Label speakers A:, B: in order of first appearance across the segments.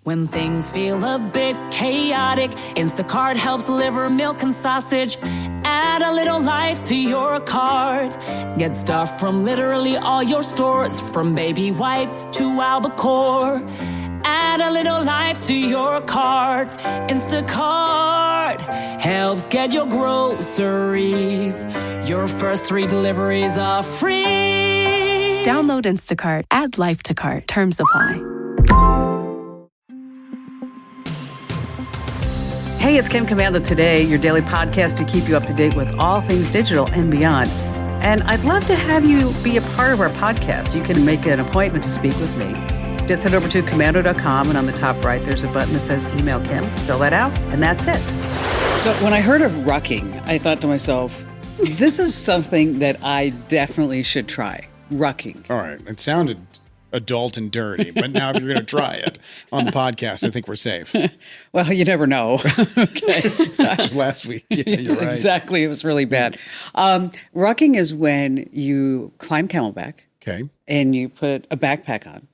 A: When things feel a bit chaotic, Instacart helps deliver milk and sausage. Add a little life to your cart. Get stuff from literally all your stores, from baby wipes to albacore. Add a little life to your cart. Instacart helps get your groceries. Your first 3 deliveries are free.
B: Download Instacart. Add life to cart. Terms apply.
C: Hey, it's Kim Commando Today, your daily podcast to keep you up to date with all things digital and beyond. And I'd love to have you be a part of our podcast. You can make an appointment to speak with me. Just head over to commando.com, and on the top right, there's a button that says Email Kim. Fill that out, and that's it. So when I heard of rucking, I thought to myself, this is something that I definitely should try. Rucking.
D: All right. It sounded adult and dirty, but now if you're going to try it on the podcast, I think we're safe.
C: Well, you never know. Okay.
D: Last week. Yeah, you're right.
C: Exactly. It was really bad. Rucking is when you climb camelback.
D: Okay.
C: And you put a backpack on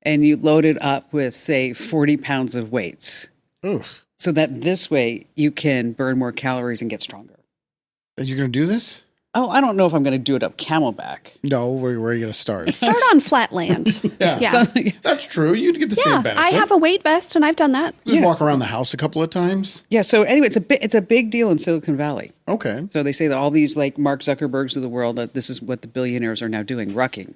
C: and you load it up with, say, 40 pounds of weights.
D: Oof.
C: So that this way you can burn more calories and get stronger.
D: You're going to do this?
C: Oh, I don't know if I'm going to do it up camelback.
D: No, where are you going to start?
E: Start on flat land.
D: Yeah. That's true. You'd get the same benefit.
E: I have a weight vest and I've done that.
D: Just walk around the house a couple of times.
C: Yeah. So anyway, it's a big deal in Silicon Valley.
D: Okay.
C: So they say that all these like Mark Zuckerbergs of the world, this is what the billionaires are now doing, rucking.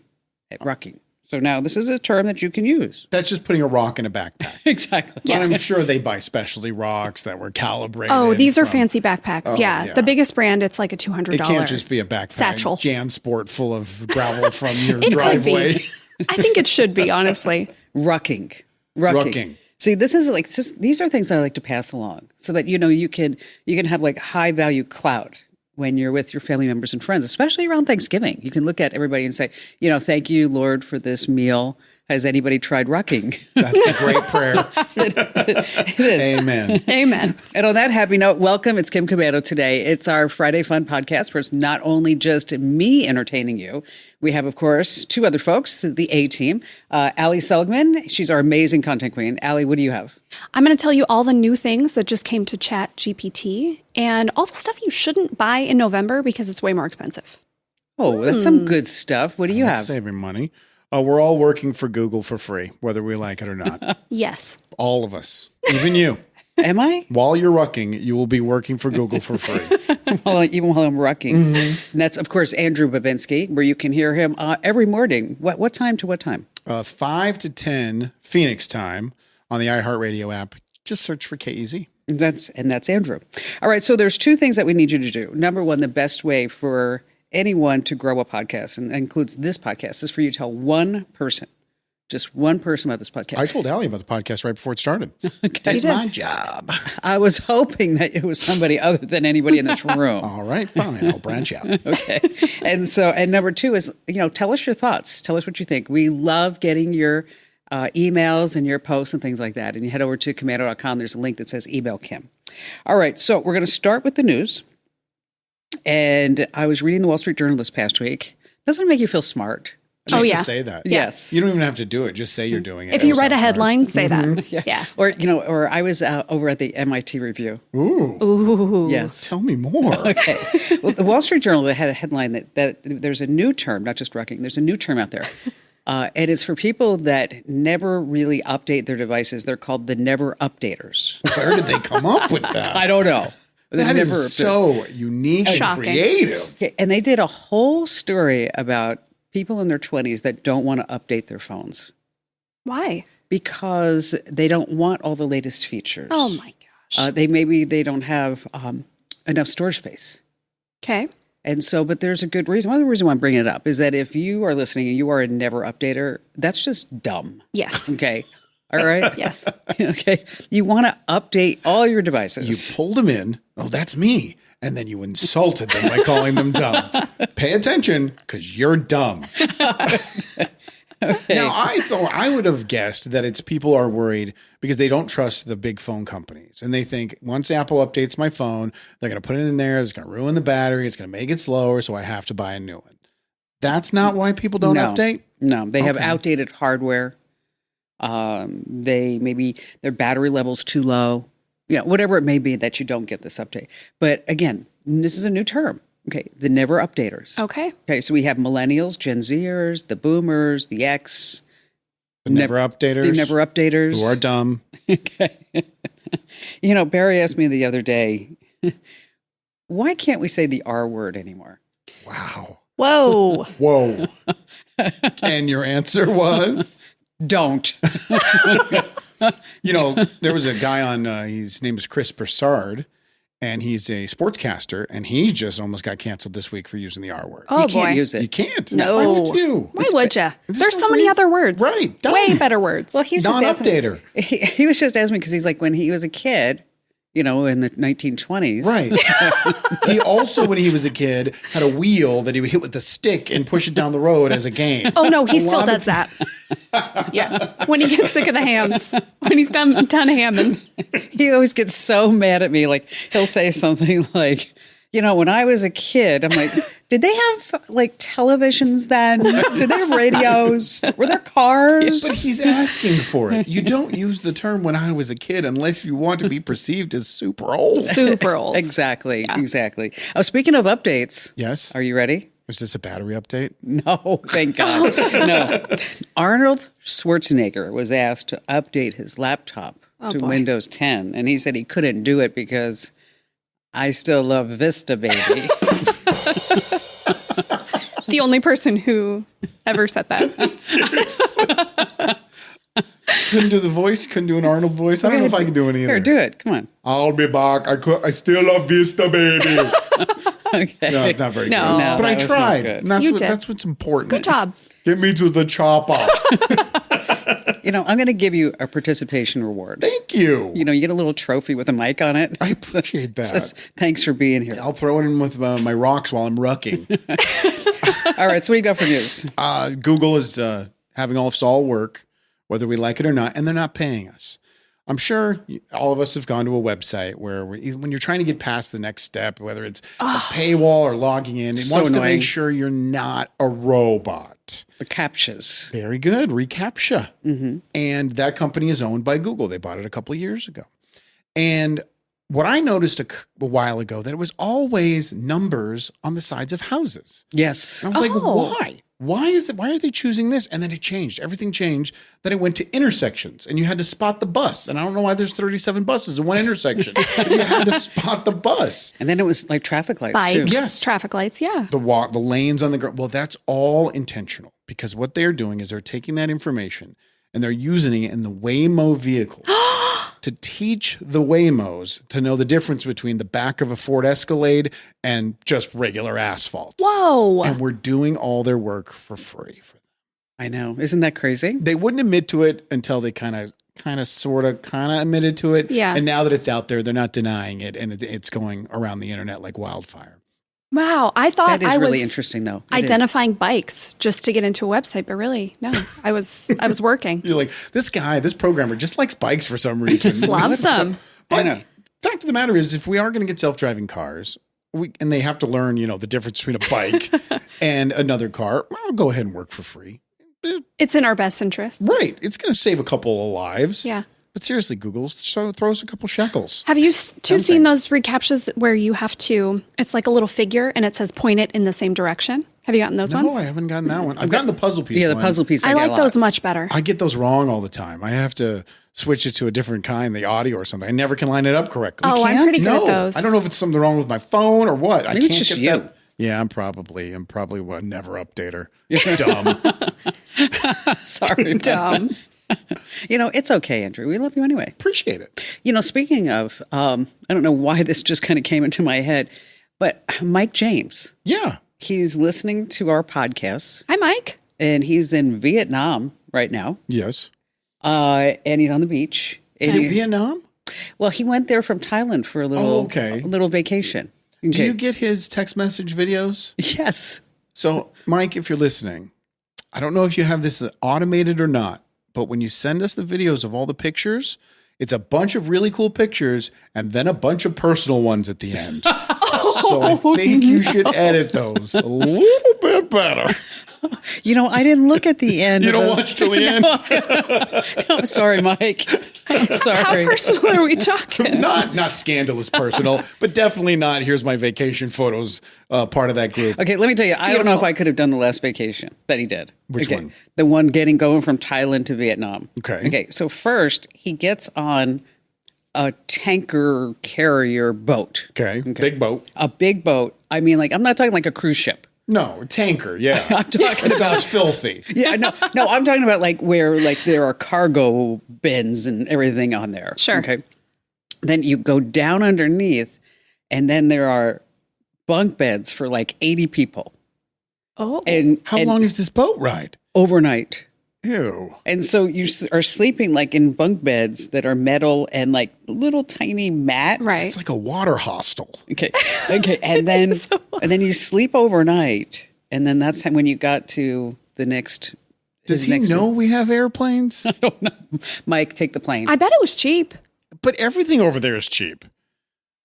C: So now this is a term that you can use.
D: That's just putting a rock in a backpack.
C: Exactly.
D: Yes. I'm sure they buy specialty rocks that were calibrated.
E: Oh, these are fancy backpacks.
D: Oh,
E: yeah. The biggest brand, it's like a $200.
D: It can't just be a backpack.
E: Satchel.
D: JanSport full of gravel from your driveway.
E: Could be. I think it should be, honestly.
C: Rucking. See, these are things that I like to pass along so that, you can have like high value clout when you're with your family members and friends, especially around Thanksgiving. You can look at everybody and say, thank you, Lord, for this meal. Has anybody tried rucking?
D: That's a great prayer.
C: It is.
D: Amen.
E: Amen.
C: And on that happy note, welcome. It's Kim Commando Today. It's our Friday Fun podcast where it's not only just me entertaining you. We have, of course, 2 other folks, the A-team. Ali Seligman, she's our amazing content queen. Ali, what do you have?
E: I'm going to tell you all the new things that just came to ChatGPT and all the stuff you shouldn't buy in November because it's way more expensive.
C: Oh, that's some good stuff. What do you have?
D: Saving money. We're all working for Google for free, whether we like it or not.
E: Yes.
D: All of us. Even you.
C: Am I?
D: While you're rucking, you will be working for Google for free.
C: Even while I'm rucking. Mm-hmm. And that's, of course, Andrew Babinski, where you can hear him every morning. What time to what time?
D: 5 to 10 Phoenix time on the iHeartRadio app. Just search for KEZ.
C: And that's Andrew. All right, so there's 2 things that we need you to do. Number 1, the best way for anyone to grow a podcast, and that includes this podcast, is for you to tell one person, just one person about this podcast.
D: I told Allie about the podcast right before it started.
C: Okay.
D: Did my job.
C: I was hoping that it was somebody other than anybody in this room.
D: All right, fine. I'll branch out.
C: Okay. And number 2 is, tell us your thoughts. Tell us what you think. We love getting your emails and your posts and things like that. And you head over to commando.com. There's a link that says Email Kim. All right. So we're going to start with the news. And I was reading the Wall Street Journal this past week. Doesn't it make you feel smart?
D: Just to say that.
C: Yes.
D: You don't even have to do it. Just say you're doing it.
E: If you write a headline, say that.
C: Yeah. Or I was over at the MIT Review.
D: Ooh.
C: Yes.
D: Tell me more.
C: Okay. Well, the Wall Street Journal had a headline that there's a new term, not just rucking, there's a new term out there. And it's for people that never really update their devices. They're called the never updaters.
D: Where did they come up with that?
C: I don't know.
D: That is so unique and creative.
C: Okay, and they did a whole story about people in their 20s that don't want to update their phones.
E: Why?
C: Because they don't want all the latest features.
E: Oh, my gosh.
C: They don't have enough storage space.
E: Okay.
C: And so, but there's a good reason. One of the reasons why I'm bringing it up is that if you are listening and you are a never updater, that's just dumb.
E: Yes.
C: Okay. All right.
E: Yes.
C: Okay. You want to update all your devices.
D: You pulled them in. Oh, that's me. And then you insulted them by calling them dumb. Pay attention because you're dumb.
C: Okay.
D: Now, I would have guessed that it's people are worried because they don't trust the big phone companies. And they think once Apple updates my phone, they're going to put it in there. It's going to ruin the battery. It's going to make it slower. So I have to buy a new one. That's not why people don't update?
C: No, they have outdated hardware. Maybe their battery level's too low. Whatever it may be that you don't get this update. But again, this is a new term. Okay, the never updaters. Okay, so we have millennials, Gen Zers, the boomers, the X.
D: The never updaters.
C: The never updaters.
D: Who are dumb.
C: Okay. Barry asked me the other day, why can't we say the R word anymore?
D: Wow.
E: Whoa.
D: Whoa. And your answer was?
C: Don't.
D: There was a guy on, his name is Chris Broussard, and he's a sportscaster, and he just almost got canceled this week for using the R word.
E: Oh,
C: you can't
E: boy.
C: use it.
D: You can't.
E: No.
D: Why would you?
E: Why would you? There's so
D: no
E: many
D: way-
E: other words.
D: Right. Dumb.
E: Way better words.
C: Well, he's just asking.
D: Non-updater.
C: He was just asking me because he's like, when he was a kid, in the 1920s.
D: Right. He also, when he was a kid, had a wheel that he would hit with a stick and push it down the road as a game.
E: Oh, no, he still
D: lot
E: does
D: of-
E: that. Yeah. When he gets sick of the hams. When he's done hamming.
C: He always gets so mad at me. Like, he'll say something like, when I was a kid, I'm like, did they have televisions then? Did they have radios? Were there cars?
D: But he's asking for it. You don't use the term when I was a kid unless you want to be perceived as super old.
E: Super old.
C: Exactly. Exactly. Oh, speaking of updates.
D: Yes.
C: Are you ready?
D: Is this a battery update?
C: No, thank God. No. Arnold Schwarzenegger was asked to update his laptop to
E: boy.
C: Windows 10, and he said he couldn't do it because I still love Vista, baby.
E: The only person who ever said that.
D: Couldn't do the voice. Couldn't do an Arnold voice. I don't know if I can do any
C: Here,
D: either.
C: do it. Come on.
D: I'll be back. I still love Vista, baby.
C: Okay.
D: No, it's not very
E: No.
D: good.
E: No,
D: But I
C: that was not
D: tried.
C: good.
D: And
E: You did.
D: that's what's important.
E: Good job.
D: Get me to the chopper.
C: I'm going to give you a participation reward.
D: Thank you.
C: You get a little trophy with a mic on it.
D: I appreciate that.
C: Says, thanks for being here.
D: I'll throw it in with my rocks while I'm rucking.
C: All right, so what do you got for news?
D: Google is having us all work, whether we like it or not, and they're not paying us. I'm sure all of us have gone to a website where when you're trying to get past the next step, whether it's a paywall or logging in, it
C: So
D: wants to
C: annoying.
D: make sure you're not a robot.
C: The CAPTCHAs.
D: Very good. reCAPTCHA. Mm-hmm. And that company is owned by Google. They bought it a couple of years ago. And what I noticed a while ago, that it was always numbers on the sides of houses.
C: Yes.
D: And I was like,
E: Oh.
D: why? Why are they choosing this? And then it changed. Everything changed. Then it went to intersections and you had to spot the bus. And I don't know why there's 37 buses in one intersection. But you had to spot the bus.
C: And then it was like traffic lights, too.
E: Bikes,
D: Yes.
E: traffic lights, yeah.
D: The lanes on the ground. Well, that's all intentional because what they're doing is they're taking that information and they're using it in the Waymo vehicle to teach the Waymos to know the difference between the back of a Ford Escalade and just regular asphalt.
E: Whoa.
D: And we're doing all their work for free for them.
C: I know. Isn't that crazy?
D: They wouldn't admit to it until they kind of admitted to it.
E: Yeah.
D: And now that it's out there, they're not denying it. And it's going around the internet like wildfire.
E: Wow. I thought
C: That is
E: I
C: really
E: was
C: interesting, though. It is.
E: identifying bikes just to get into a website, but really, no. I was working.
D: You're like, this programmer just likes bikes for some reason.
E: Just loves them.
D: But
C: I know.
D: fact of the matter is, if we are going to get self-driving cars, and they have to learn, the difference between a bike and another car, well, I'll go ahead and work for free.
E: It's in our best interest.
D: Right. It's going to save a couple of lives.
E: Yeah.
D: But seriously, Google, throw us a couple shekels.
E: Have you seen those reCAPTCHAs where you have to, it's like a little figure and it says point it in the same direction? Have you gotten those ones?
D: No, I haven't gotten that one. I've gotten the puzzle piece.
C: Yeah, the
D: one.
C: puzzle piece.
E: I
C: get a
E: like
C: lot.
E: those much better.
D: I get those wrong all the time. I have to switch it to a different kind, the audio or something. I never can line it up correctly.
E: Oh, I'm
C: can't?
E: pretty good
D: No,
E: at those.
D: I don't know if it's something wrong with my phone or what. I
C: Maybe
D: can't
C: it's just
D: get
C: you.
D: that. Yeah, I'm probably a never updater. Dumb.
C: Sorry.
E: Dumb.
C: It's okay, Andrew. We love you anyway.
D: Appreciate it.
C: Speaking of, I don't know why this just kind of came into my head, but Mike James,
D: Yeah.
C: he's listening to our podcast
E: Hi, Mike.
C: and he's in Vietnam right now.
D: Yes.
C: And he's on the beach.
D: Is
C: And
D: it Vietnam?
C: Well, he went there from Thailand for a little vacation.
D: Do
C: Okay.
D: you get his text message videos?
C: Yes.
D: So, Mike, if you're listening, I don't know if you have this automated or not, but when you send us the videos of all the pictures, it's a bunch of really cool pictures and then a bunch of personal ones at the end. So I think you should edit those a little bit better.
C: You know, I didn't look at the end.
D: You don't watch till the end?
C: No, I'm sorry, Mike. I'm
E: How
C: sorry.
E: personal are we talking?
D: Not scandalous personal, but definitely not here's my vacation photos part of that group.
C: Okay, let me tell you, I don't know if I could have done the last vacation that he did.
D: Which one?
C: The one going from Thailand to Vietnam.
D: Okay.
C: Okay, so first he gets on a tanker carrier boat.
D: Okay. Big boat.
C: A big boat. I mean, like, I'm not talking like a cruise ship.
D: No, tanker. Yeah.
C: I'm talking
D: It sounds filthy.
C: Yeah, no, I'm talking about like where like there are cargo bins and everything on there.
E: Sure.
C: Okay. Then you go down underneath, and then there are bunk beds for like 80 people.
E: Oh,
C: And
D: How long is this boat ride?
C: overnight?
D: Ew.
C: And so you are sleeping like in bunk beds that are metal and like little tiny mat.
E: right.
D: It's like a water hostel.
C: Okay. Okay. And then you sleep overnight, and then that's when you got to the next.
D: Does
C: his
D: he
C: next-
D: know we have airplanes?
C: I don't know. Mike, take the plane.
E: I bet it was cheap.
D: But everything over there is cheap.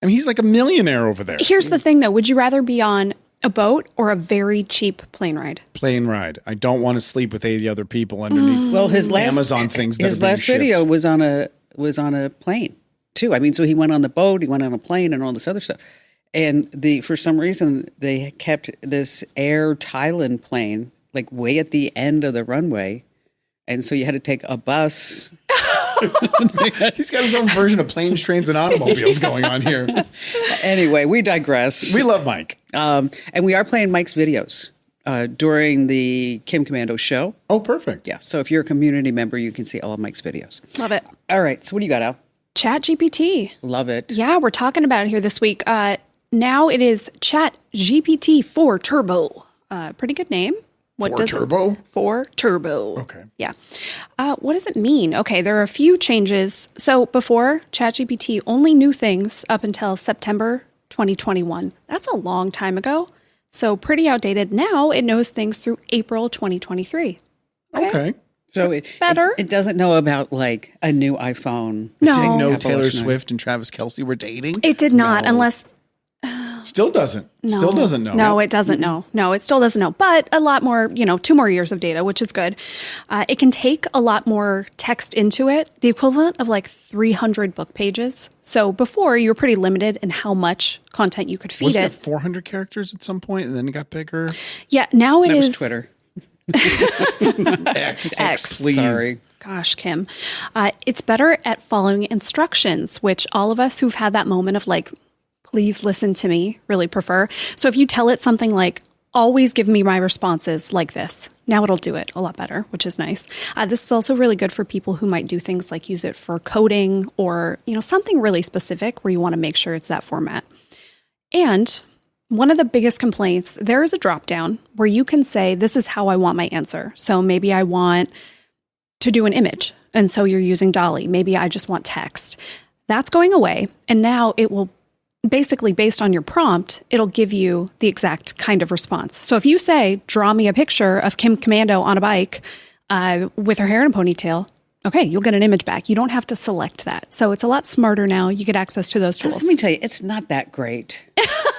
D: I mean, he's like a millionaire over there.
E: Here's the thing, though. Would you rather be on a boat or a very cheap plane ride?
D: Plane ride. I don't want to sleep with 80 other people underneath.
C: Well, his last
D: Amazon things that
C: his
D: are being
C: last video
D: shipped.
C: was on a plane too. I mean, so he went on the boat, he went on a plane, and all this other stuff. And for some reason they kept this Air Thailand plane like way at the end of the runway, and so you had to take a bus.
D: He's got his own version of planes, trains, and automobiles going on here.
C: Anyway, we digress.
D: We love Mike.
C: And we are playing Mike's videos during the Kim Commando show.
D: Oh, perfect.
C: Yeah, so if you're a community member, you can see all of Mike's videos.
E: Love it.
C: All right, so what do you got, Al?
E: ChatGPT.
C: Love it.
E: Yeah, we're talking about it here this week. Now it is ChatGPT 4 Turbo. Pretty good name. What
D: 4
E: does
D: Turbo?
E: It, 4 Turbo.
D: Okay.
E: Yeah. What does it mean? Okay, there are a few changes. So before, ChatGPT only knew things up until September 2021. That's a long time ago. So pretty outdated. Now it knows things through April 2023.
D: Okay.
C: So it
E: Better.
C: It doesn't know about like a new iPhone.
E: No.
D: Didn't know
C: Apple
D: Taylor
C: Watch 9.
D: Swift and Travis Kelce were dating?
E: It did not, unless
D: Still doesn't.
E: No.
D: Still doesn't know.
E: No, it doesn't know. No, it still doesn't know. But a lot more, 2 more years of data, which is good. It can take a lot more text into it, the equivalent of like 300 book pages. So before, you were pretty limited in how much content you could feed
D: Wasn't
E: it.
D: it 400 characters at some point and then it got bigger?
E: Yeah, now it
C: That
E: is
C: was Twitter.
D: X. Please.
C: Sorry.
E: Gosh, Kim. It's better at following instructions, which all of us who've had that moment of like, please listen to me, really prefer. So if you tell it something like, always give me my responses like this, now it'll do it a lot better, which is nice. This is also really good for people who might do things like use it for coding or, something really specific where you want to make sure it's that format. And one of the biggest complaints, there is a drop down where you can say, this is how I want my answer. So maybe I want to do an image. And so you're using Dolly. Maybe I just want text. That's going away. And now it will basically, based on your prompt, it'll give you the exact kind of response. So if you say, draw me a picture of Kim Commando on a bike with her hair in a ponytail, okay, you'll get an image back. You don't have to select that. So it's a lot smarter now. You get access to those tools.
C: Let me tell you, it's not that great.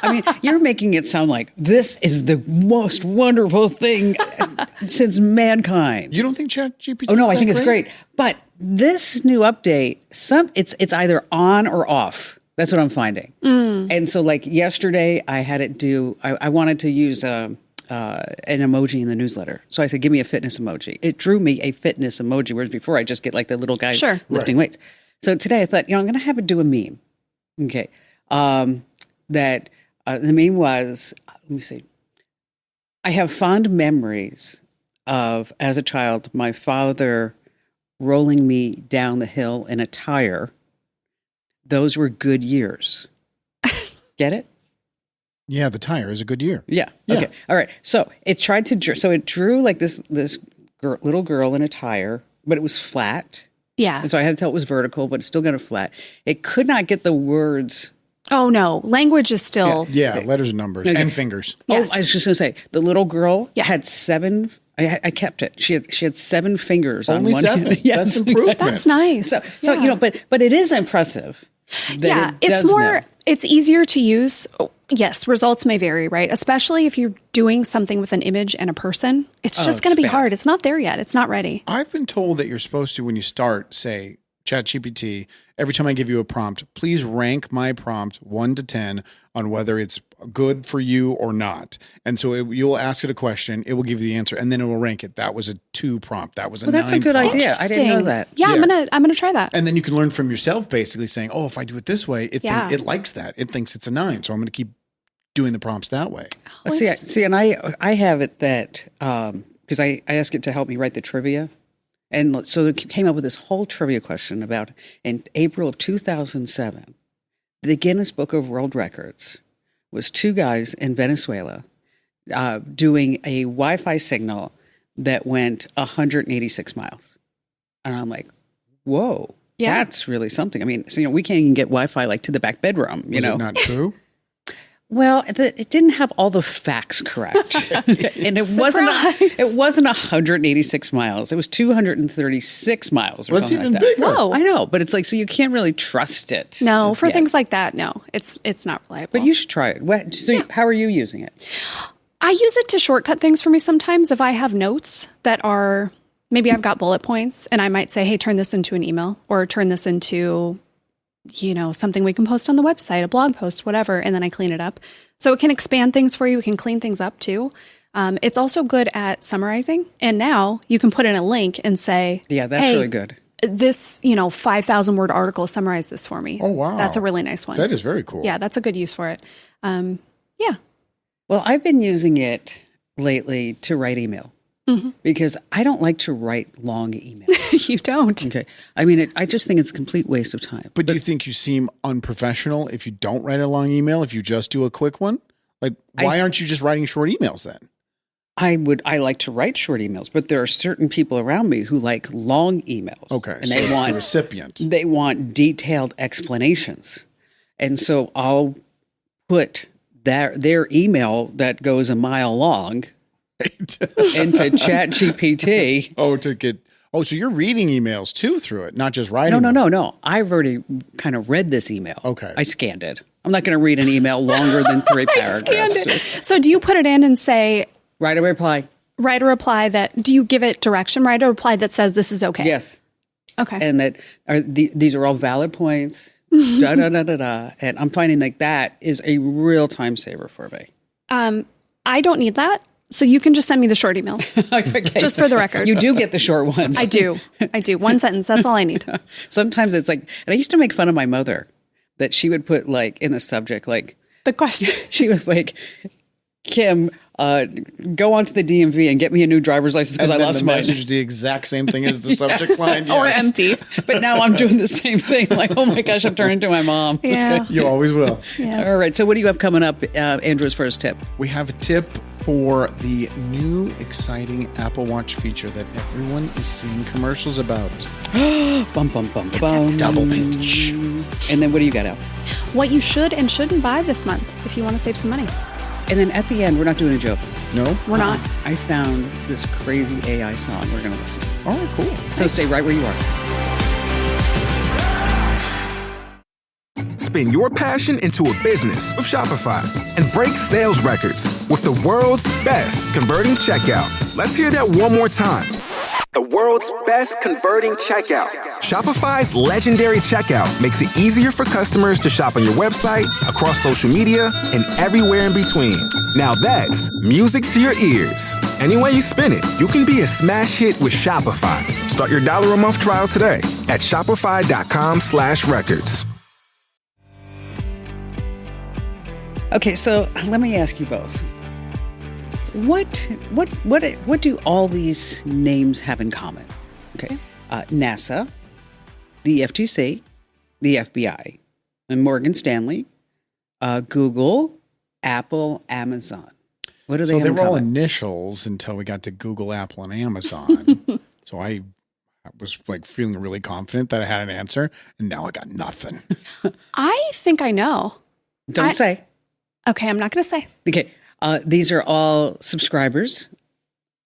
C: I mean, you're making it sound like this is the most wonderful thing since mankind.
D: You don't think ChatGPT?
C: Oh no, I think it's great. But this new update, it's either on or off. That's what I'm finding. And so, like yesterday, I had it do. I wanted to use an emoji in the newsletter, so I said, "Give me a fitness emoji." It drew me a fitness emoji, whereas before I just get like the little guy
E: Sure.
C: lifting weights. So today I thought, I'm going to have it do a meme. Okay, that the meme was. Let me see. I have fond memories of, as a child, my father rolling me down the hill in a tire. Those were good years. Get it?
D: Yeah, the tire is a good year.
C: Yeah.
D: Yeah.
C: Okay. All right. So it tried to it drew like this little girl in a tire, but it was flat.
E: Yeah.
C: And so I had to tell it was vertical, but it's still got a flat. It could not get the words.
E: Oh, no. Language is still.
D: Yeah, letters and numbers
C: Okay.
D: and fingers.
E: Yes.
C: Oh, I was just going to say the little girl
E: Yeah.
C: had 7. I kept it. She had 7 fingers
D: Only
C: on one
D: 7.
C: hand. Yes.
D: That's improvement.
E: That's nice.
C: So
E: Yeah.
C: but it is impressive. that it
E: it's
C: does
E: more,
C: know.
E: it's easier to use. Yes, results may vary, right? Especially if you're doing something with an image and a person. It's just going to be
C: bad.
E: hard. It's not there yet. It's not ready.
D: I've been told that you're supposed to, when you start, say, ChatGPT, every time I give you a prompt, please rank my prompt 1 to 10 on whether it's good for you or not. And so you'll ask it a question, it will give you the answer, and then it will rank it. That was a 2 prompt. That was a 9
C: that's a good
D: prompt.
C: idea. I didn't know that.
E: Yeah,
D: Yeah.
E: I'm gonna try that.
D: And then you can learn from yourself, basically saying, oh, if I do it this way,
E: Yeah.
D: it likes that. It thinks it's a 9. So I'm going to keep doing the prompts that way.
C: See, and I have it that because I ask it to help me write the trivia, and so it came up with this whole trivia question about in April of 2007, the Guinness Book of World Records was 2 guys in Venezuela doing a Wi-Fi signal that went 186 miles, and I'm like, whoa, that's really something. I mean, so, we can't even get Wi-Fi like to the back bedroom,
D: Was it not true?
C: Well, it didn't have all the facts correct, and it wasn't 186 miles. It was 236 miles. Or
D: Well, it's
C: something
D: even
C: like that.
D: bigger.
E: Whoa.
C: I know, but it's like so you can't really trust it.
E: No, for
C: yet.
E: things like that, no. It's not reliable.
C: But you should try it. How are you using it?
E: I use it to shortcut things for me sometimes. If I have notes that are, maybe I've got bullet points and I might say, hey, turn this into an email or turn this into, something we can post on the website, a blog post, whatever. And then I clean it up. So it can expand things for you. It can clean things up too. It's also good at summarizing. And now you can put in a link and say,
C: Yeah, that's
E: hey,
C: really good.
E: This, 5,000 word article, summarize this for me.
D: Oh, wow.
E: That's a really nice one.
D: That is very cool.
E: Yeah, that's a good use for it.
C: Well, I've been using it lately to write email because I don't like to write long emails.
E: You don't.
C: Okay, I mean, I just think it's a complete waste of time.
D: But do you think you seem unprofessional if you don't write a long email, if you just do a quick one? Like, why aren't you just writing short emails then?
C: I like to write short emails, but there are certain people around me who like long emails.
D: Okay,
C: and
D: so
C: they
D: it's
C: want
D: the recipient.
C: They want detailed explanations, and so I'll put their email that goes a mile long into ChatGPT.
D: So you're reading emails too through it, not just writing.
C: No. I've already kind of read this email.
D: Okay.
C: I scanned it. I'm not going to read an email longer than 3 paragraphs.
E: So do you put it in and say,
C: Write a reply.
E: write a reply do you give it direction? Write a reply that says this is okay.
C: Yes.
E: Okay.
C: And that these are all valid points. Da, da, da, da, da. And I'm finding like that is a real time saver for me.
E: I don't need that. So you can just send me the short emails,
C: Okay.
E: just for the record.
C: You do get the short ones.
E: I do. 1 sentence. That's all I need.
C: Sometimes it's like, and I used to make fun of my mother that she would put like in the subject, like
E: The question.
C: she was like, Kim, go onto the DMV and get me a new driver's license because I lost
D: the
C: mine.
D: message, the exact same thing as the subject line.
E: Or
D: Yes.
E: empty.
C: But now I'm doing the same thing. Like, oh my gosh, I'm turning into my mom.
E: Yeah.
D: You always will.
E: Yeah.
C: All right. So what do you have coming up, Andrew's first tip?
D: We have a tip for the new exciting Apple Watch feature that everyone is seeing commercials about.
C: Bum, bum, bum, bum.
D: Double pinch.
C: And then what do you got out?
E: What you should and shouldn't buy this month if you want to save some money.
C: And then at the end, we're not doing a joke.
D: No?
E: We're not.
C: I found this crazy AI song we're going to listen to.
D: All right, cool.
C: So stay right where you are.
F: Spin your passion into a business with Shopify and break sales records with the world's best converting checkout. Let's hear that one more time. The world's best converting checkout. Shopify's legendary checkout makes it easier for customers to shop on your website, across social media, and everywhere in between. Now that's music to your ears. Any way you spin it, you can be a smash hit with Shopify. Start your $1 a month trial today at shopify.com/records.
C: Okay, so let me ask you both. What do all these names have in common? Okay, NASA, the FTC, the FBI, and Morgan Stanley, Google, Apple, Amazon. What do they
D: So
C: have
D: they
C: in
D: were all
C: common?
D: initials until we got to Google, Apple, and Amazon. So I was like feeling really confident that I had an answer, and now I got nothing.
E: I think I know.
C: Don't say.
E: Okay, I'm not going to say.
C: Okay, these are all subscribers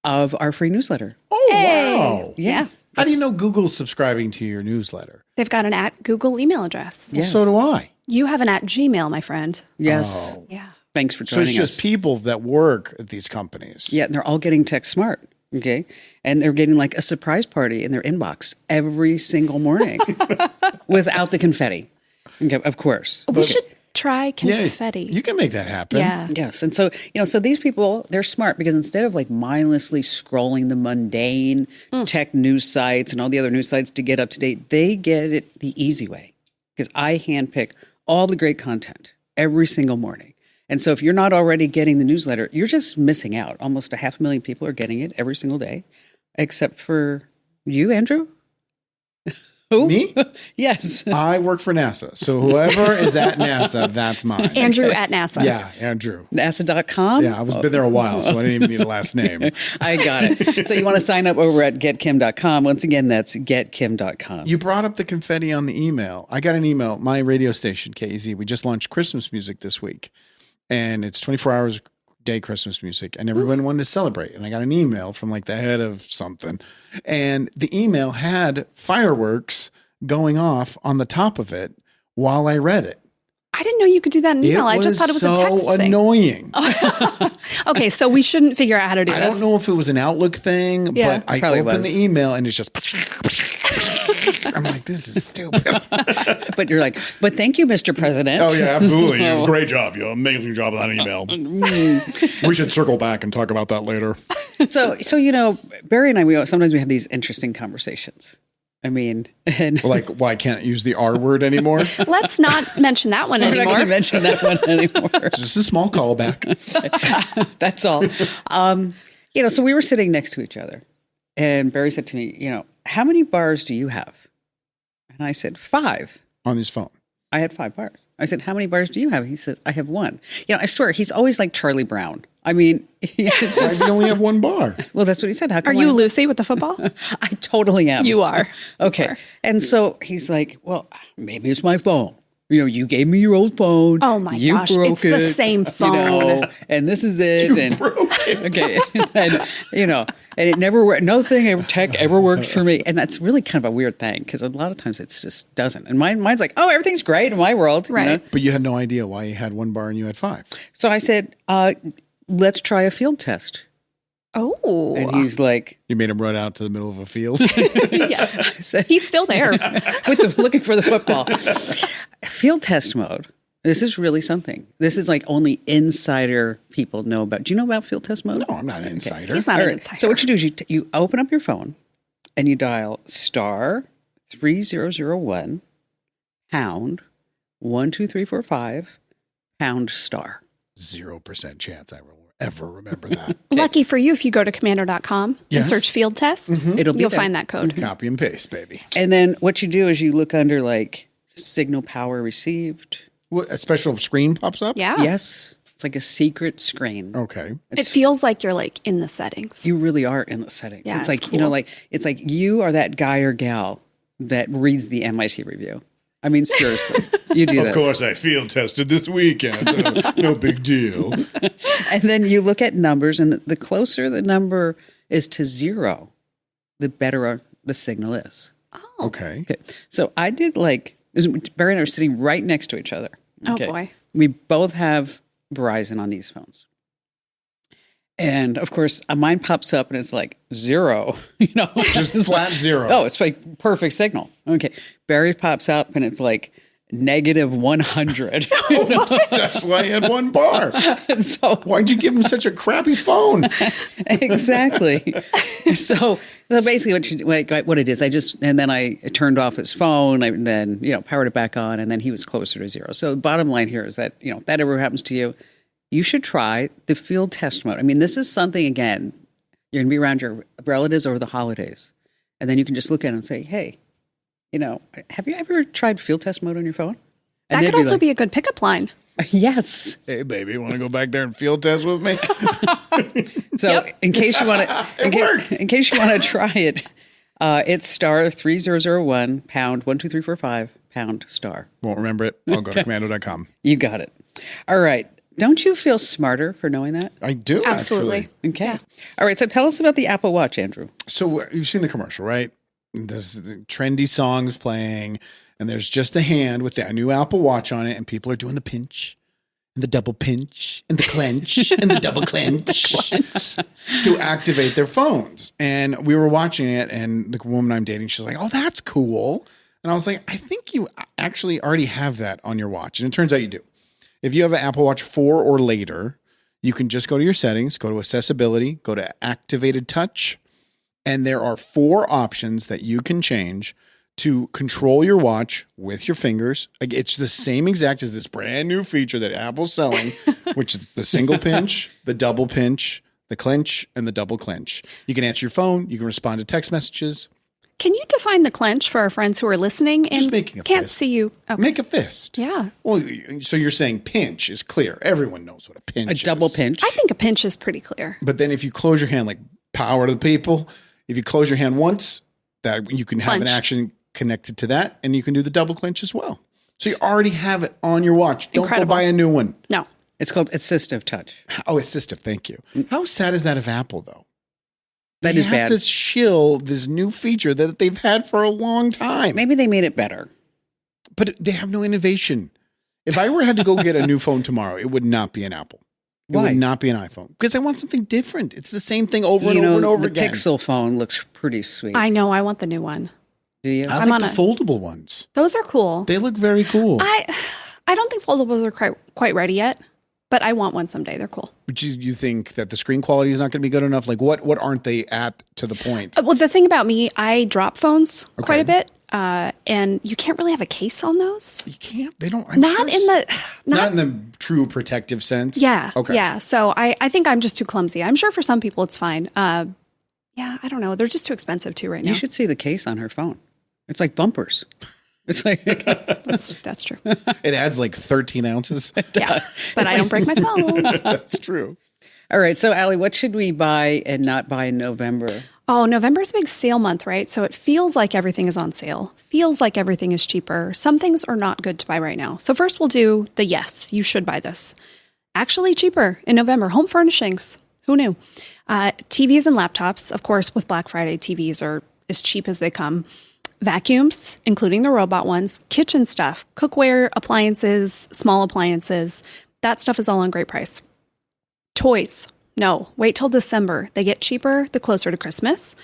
C: of our free newsletter.
D: Oh,
E: Hey.
D: wow.
E: Yeah.
D: How do you know Google's subscribing to your newsletter?
E: They've got an @Google email address.
D: Well,
C: Yes.
D: so do I.
E: You have an @Gmail, my friend.
C: Yes.
D: Oh.
E: Yeah.
C: Thanks for
D: So
C: joining
D: it's just
C: us.
D: people that work at these companies.
C: Yeah, and they're all getting tech smart. Okay. And they're getting like a surprise party in their inbox every single morning without the confetti. Okay, of course.
E: We should try
D: Yeah,
E: confetti.
D: you can make that happen.
E: Yeah.
C: Yes. And so, so these people, they're smart because instead of like mindlessly scrolling the mundane tech news sites and all the other news sites to get up to date, they get it the easy way because I handpick all the great content every single morning. And so if you're not already getting the newsletter, you're just missing out. Almost 500,000 people are getting it every single day, except for you, Andrew. Who?
D: Me?
C: Yes.
D: I work for NASA. So whoever is at NASA, that's mine.
E: Andrew at NASA.
D: Yeah, Andrew.
C: NASA.com?
D: Yeah, I was been there a while, so I didn't even need a last name.
C: I got it. So you want to sign up over at getkim.com. Once again, that's getkim.com.
D: You brought up the confetti on the email. I got an email. My radio station, KEZ, we just launched Christmas music this week. And it's 24 hours a day Christmas music. And everyone wanted to celebrate. And I got an email from like the head of something. And the email had fireworks going off on the top of it while I read it.
E: I didn't know you could do that in email. I just thought it was a text
D: so
E: thing.
D: annoying.
E: Okay, so we shouldn't figure out how to do
D: I
E: this.
D: don't know if it was an Outlook thing,
E: Yeah.
D: but I
C: Probably
D: opened
C: was.
D: the email and it's just. I'm like, this is stupid.
C: But you're like, but thank you, Mr. President.
D: Oh, yeah, absolutely. Great job. You amazing job with that email. We should circle back and talk about that later.
C: So Barry and I, sometimes we have these interesting conversations. I mean, and
D: Like, why can't I use the R word anymore?
E: Let's not mention that one
C: we're not going to
E: anymore.
C: mention that one anymore.
D: Just a small callback.
C: That's all. So we were sitting next to each other and Barry said to me, how many bars do you have? And I said, 5.
D: On his phone.
C: I had 5 bars. I said, how many bars do you have? He said, I have 1. I swear, he's always like Charlie Brown. I mean, it's
D: Why
C: just,
D: do you only have 1 bar?
C: well, that's what he said. How
E: Are
C: come
E: you
C: I-
E: Lucy with the football?
C: I totally am.
E: You are.
C: Okay.
E: Sure.
C: And so he's like, well, maybe it's my phone. You gave me your old phone.
E: Oh my
C: you
E: gosh,
C: broke
E: it's the
C: it,
E: same phone.
C: and this is it. And
D: Broke it.
C: okay. And it never worked. No thing tech ever worked for me. And that's really kind of a weird thing because a lot of times it just doesn't. And mine's like, oh, everything's great in my world.
E: Right.
D: But you had no idea why you had 1 bar and you had 5.
C: So I said, let's try a field test.
E: Oh.
C: And he's like,
D: You made him run out to the middle of a field.
E: Yes.
C: I said,
E: He's still there.
C: looking for the football. Field test mode. This is really something. This is like only insider people know about. Do you know about field test mode?
D: No, I'm not an insider.
E: He's not
C: All
E: an
C: right.
E: insider.
C: So what you do is you open up your phone and you dial *3001 pound 12345 pound star.
D: 0% chance I will ever remember that.
E: Lucky for you, if you go to commando.com
D: Yes.
E: and search field test,
C: It'll be
E: you'll
C: there.
E: find that code.
D: Copy and paste, baby.
C: And then what you do is you look under like signal power received.
D: What, a special screen pops up?
E: Yeah.
C: Yes. It's like a secret screen.
D: Okay.
E: It feels like you're like in the settings.
C: You really are in the settings.
E: Yeah,
C: it's
E: it's
C: like,
E: cool.
C: it's like you are that guy or gal that reads the MIT review. I mean, seriously, you do this.
D: I field tested this weekend. No big deal.
C: And then you look at numbers, and the closer the number is to 0, the better the signal is.
D: Okay.
C: Okay. So I did Barry and I are sitting right next to each other.
E: Oh,
C: Okay.
E: boy.
C: We both have Verizon on these phones. And of course, mine pops up and it's like 0,
D: Just flat 0.
C: Oh, it's like perfect signal. Okay. Barry pops up and it's like -100.
D: That's why he had 1 bar.
C: And so
D: Why'd you give him such a crappy phone?
C: exactly. So basically, what it is, and then I turned off his phone, and then powered it back on, and then he was closer to 0. So the bottom line here is that if that ever happens to you, you should try the field test mode. I mean, this is something, again, you're going to be around your relatives over the holidays, and then you can just look at it and say, hey, have you ever tried field test mode on your phone? And
E: That
C: they'd
E: could also
C: like,
E: be a good pickup line.
C: yes.
D: Hey, baby, want to go back there and field test with me?
C: So in case you want to,
D: worked.
C: in case you want to try it, it's *3001 pound 12345 pound star.
D: Won't remember it. I'll go to commando.com.
C: You got it. All right. Don't you feel smarter for knowing that?
D: I do,
E: Absolutely.
D: actually.
C: Okay.
E: Yeah.
C: All right. So tell us about the Apple Watch, Andrew.
D: So you've seen the commercial, right? There's the trendy songs playing, and there's just a hand with the new Apple Watch on it, and people are doing the pinch and the double pinch and the clench and the double clench to activate their phones. And we were watching it, and the woman I'm dating, she's like, "Oh, that's cool." And I was like, "I think you actually already have that on your watch." And it turns out you do. If you have an Apple Watch 4 or later, you can just go to your settings, go to accessibility, go to activated touch, and there are 4 options that you can change to control your watch with your fingers. It's the same exact as this brand new feature that Apple's selling, which is the single pinch, the double pinch, the clench, and the double clench. You can answer your phone. You can respond to text messages.
E: Can you define the clench for our friends who are listening and
D: Just making a
E: can't
D: fist.
E: see you? Okay.
D: Make a fist.
E: Yeah.
D: Well, so you're saying pinch is clear. Everyone knows what a pinch
C: A
D: is.
C: double pinch.
E: I think a pinch is pretty clear.
D: But then if you close your hand, like power to the people, if you close your hand once, that you can have
E: Clench.
D: an action connected to that, and you can do the double clench as well. So you already have it on your watch. Don't
E: Incredible.
D: go buy a new one.
E: No.
C: It's called assistive touch.
D: Oh, assistive. Thank you. How sad is that of Apple, though?
C: That
D: They
C: is
D: have
C: bad.
D: to shill this new feature that they've had for a long time.
C: Maybe they made it better.
D: But they have no innovation. If I had to go get a new phone tomorrow, it would not be an Apple. It
C: Why?
D: would not be an iPhone because I want something different. It's the same thing over and over and over
C: the
D: again.
C: Pixel phone looks pretty sweet.
E: I know. I want the new one.
C: Do you?
D: I
E: I'm
D: like
E: on
D: the
E: it.
D: foldable ones.
E: Those are cool.
D: They look very cool.
E: I don't think foldables are quite ready yet, but I want one someday. They're cool.
D: But you think that the screen quality is not going to be good enough? Like what aren't they at to the point?
E: Well, the thing about me, I drop phones quite a
D: Okay.
E: bit, and you can't really have a case on those.
D: You can't. They don't.
E: Not
D: Not in the true protective sense.
E: Yeah.
D: Okay.
E: Yeah. So I think I'm just too clumsy. I'm sure for some people it's fine. Yeah, I don't know. They're just too expensive too right now.
C: You should see the case on her phone. It's like bumpers. It's like
E: That's true.
D: It adds like 13 ounces.
E: Yeah. But I don't break my phone.
D: That's true.
C: all right. So, Allie, what should we buy and not buy in November?
E: Oh, November's a big sale month, right? So it feels like everything is on sale. Feels like everything is cheaper. Some things are not good to buy right now. So first we'll do the yes, you should buy this. Actually cheaper in November. Home furnishings. Who knew? TVs and laptops. Of course, with Black Friday, TVs are as cheap as they come. Vacuums, including the robot ones. Kitchen stuff. Cookware, appliances, small appliances. That stuff is all on great price. Toys. No, wait till December. They get cheaper the closer to Christmas.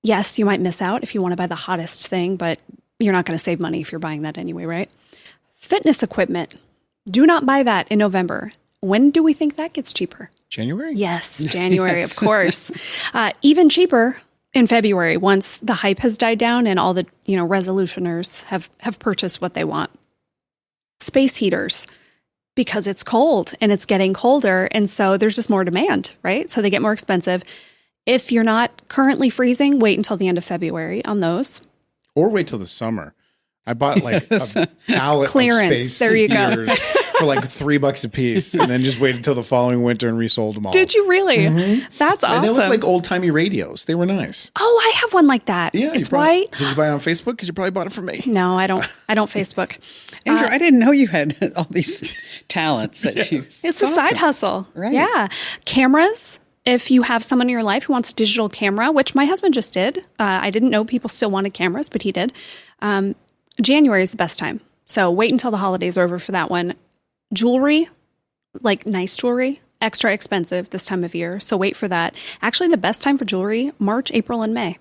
E: Yes, you might miss out if you want to buy the hottest thing, but you're not going to save money if you're buying that anyway, right? Fitness equipment. Do not buy that in November. When do we think that gets cheaper?
D: January?
E: Yes, January,
C: Yes.
E: of course. Even cheaper in February once the hype has died down and all the resolutioners have purchased what they want. Space heaters. Because it's cold and it's getting colder. And so there's just more demand, right? So they get more expensive. If you're not currently freezing, wait until the end of February on those.
D: Or wait till the summer. I bought like a pallet
E: Clearance.
D: of space
E: There you go.
D: heaters for like $3 a piece, and then just waited until the following winter and resold them all.
E: Did you really? That's
D: And
E: awesome.
D: they look like old timey radios. They were nice.
E: Oh, I have one like that.
D: Yeah,
E: It's
D: you probably-
E: white.
D: Did you buy it on Facebook? Because you probably bought it from me.
E: No, I don't Facebook.
C: Andrew, I didn't know you had all these talents that you.
E: It's a side hustle.
C: Right.
E: Yeah. Cameras. If you have someone in your life who wants a digital camera, which my husband just did. I didn't know people still wanted cameras, but he did. January is the best time. So wait until the holidays are over for that one. Jewelry, like nice jewelry, extra expensive this time of year. So wait for that. Actually, the best time for jewelry, March, April, and May.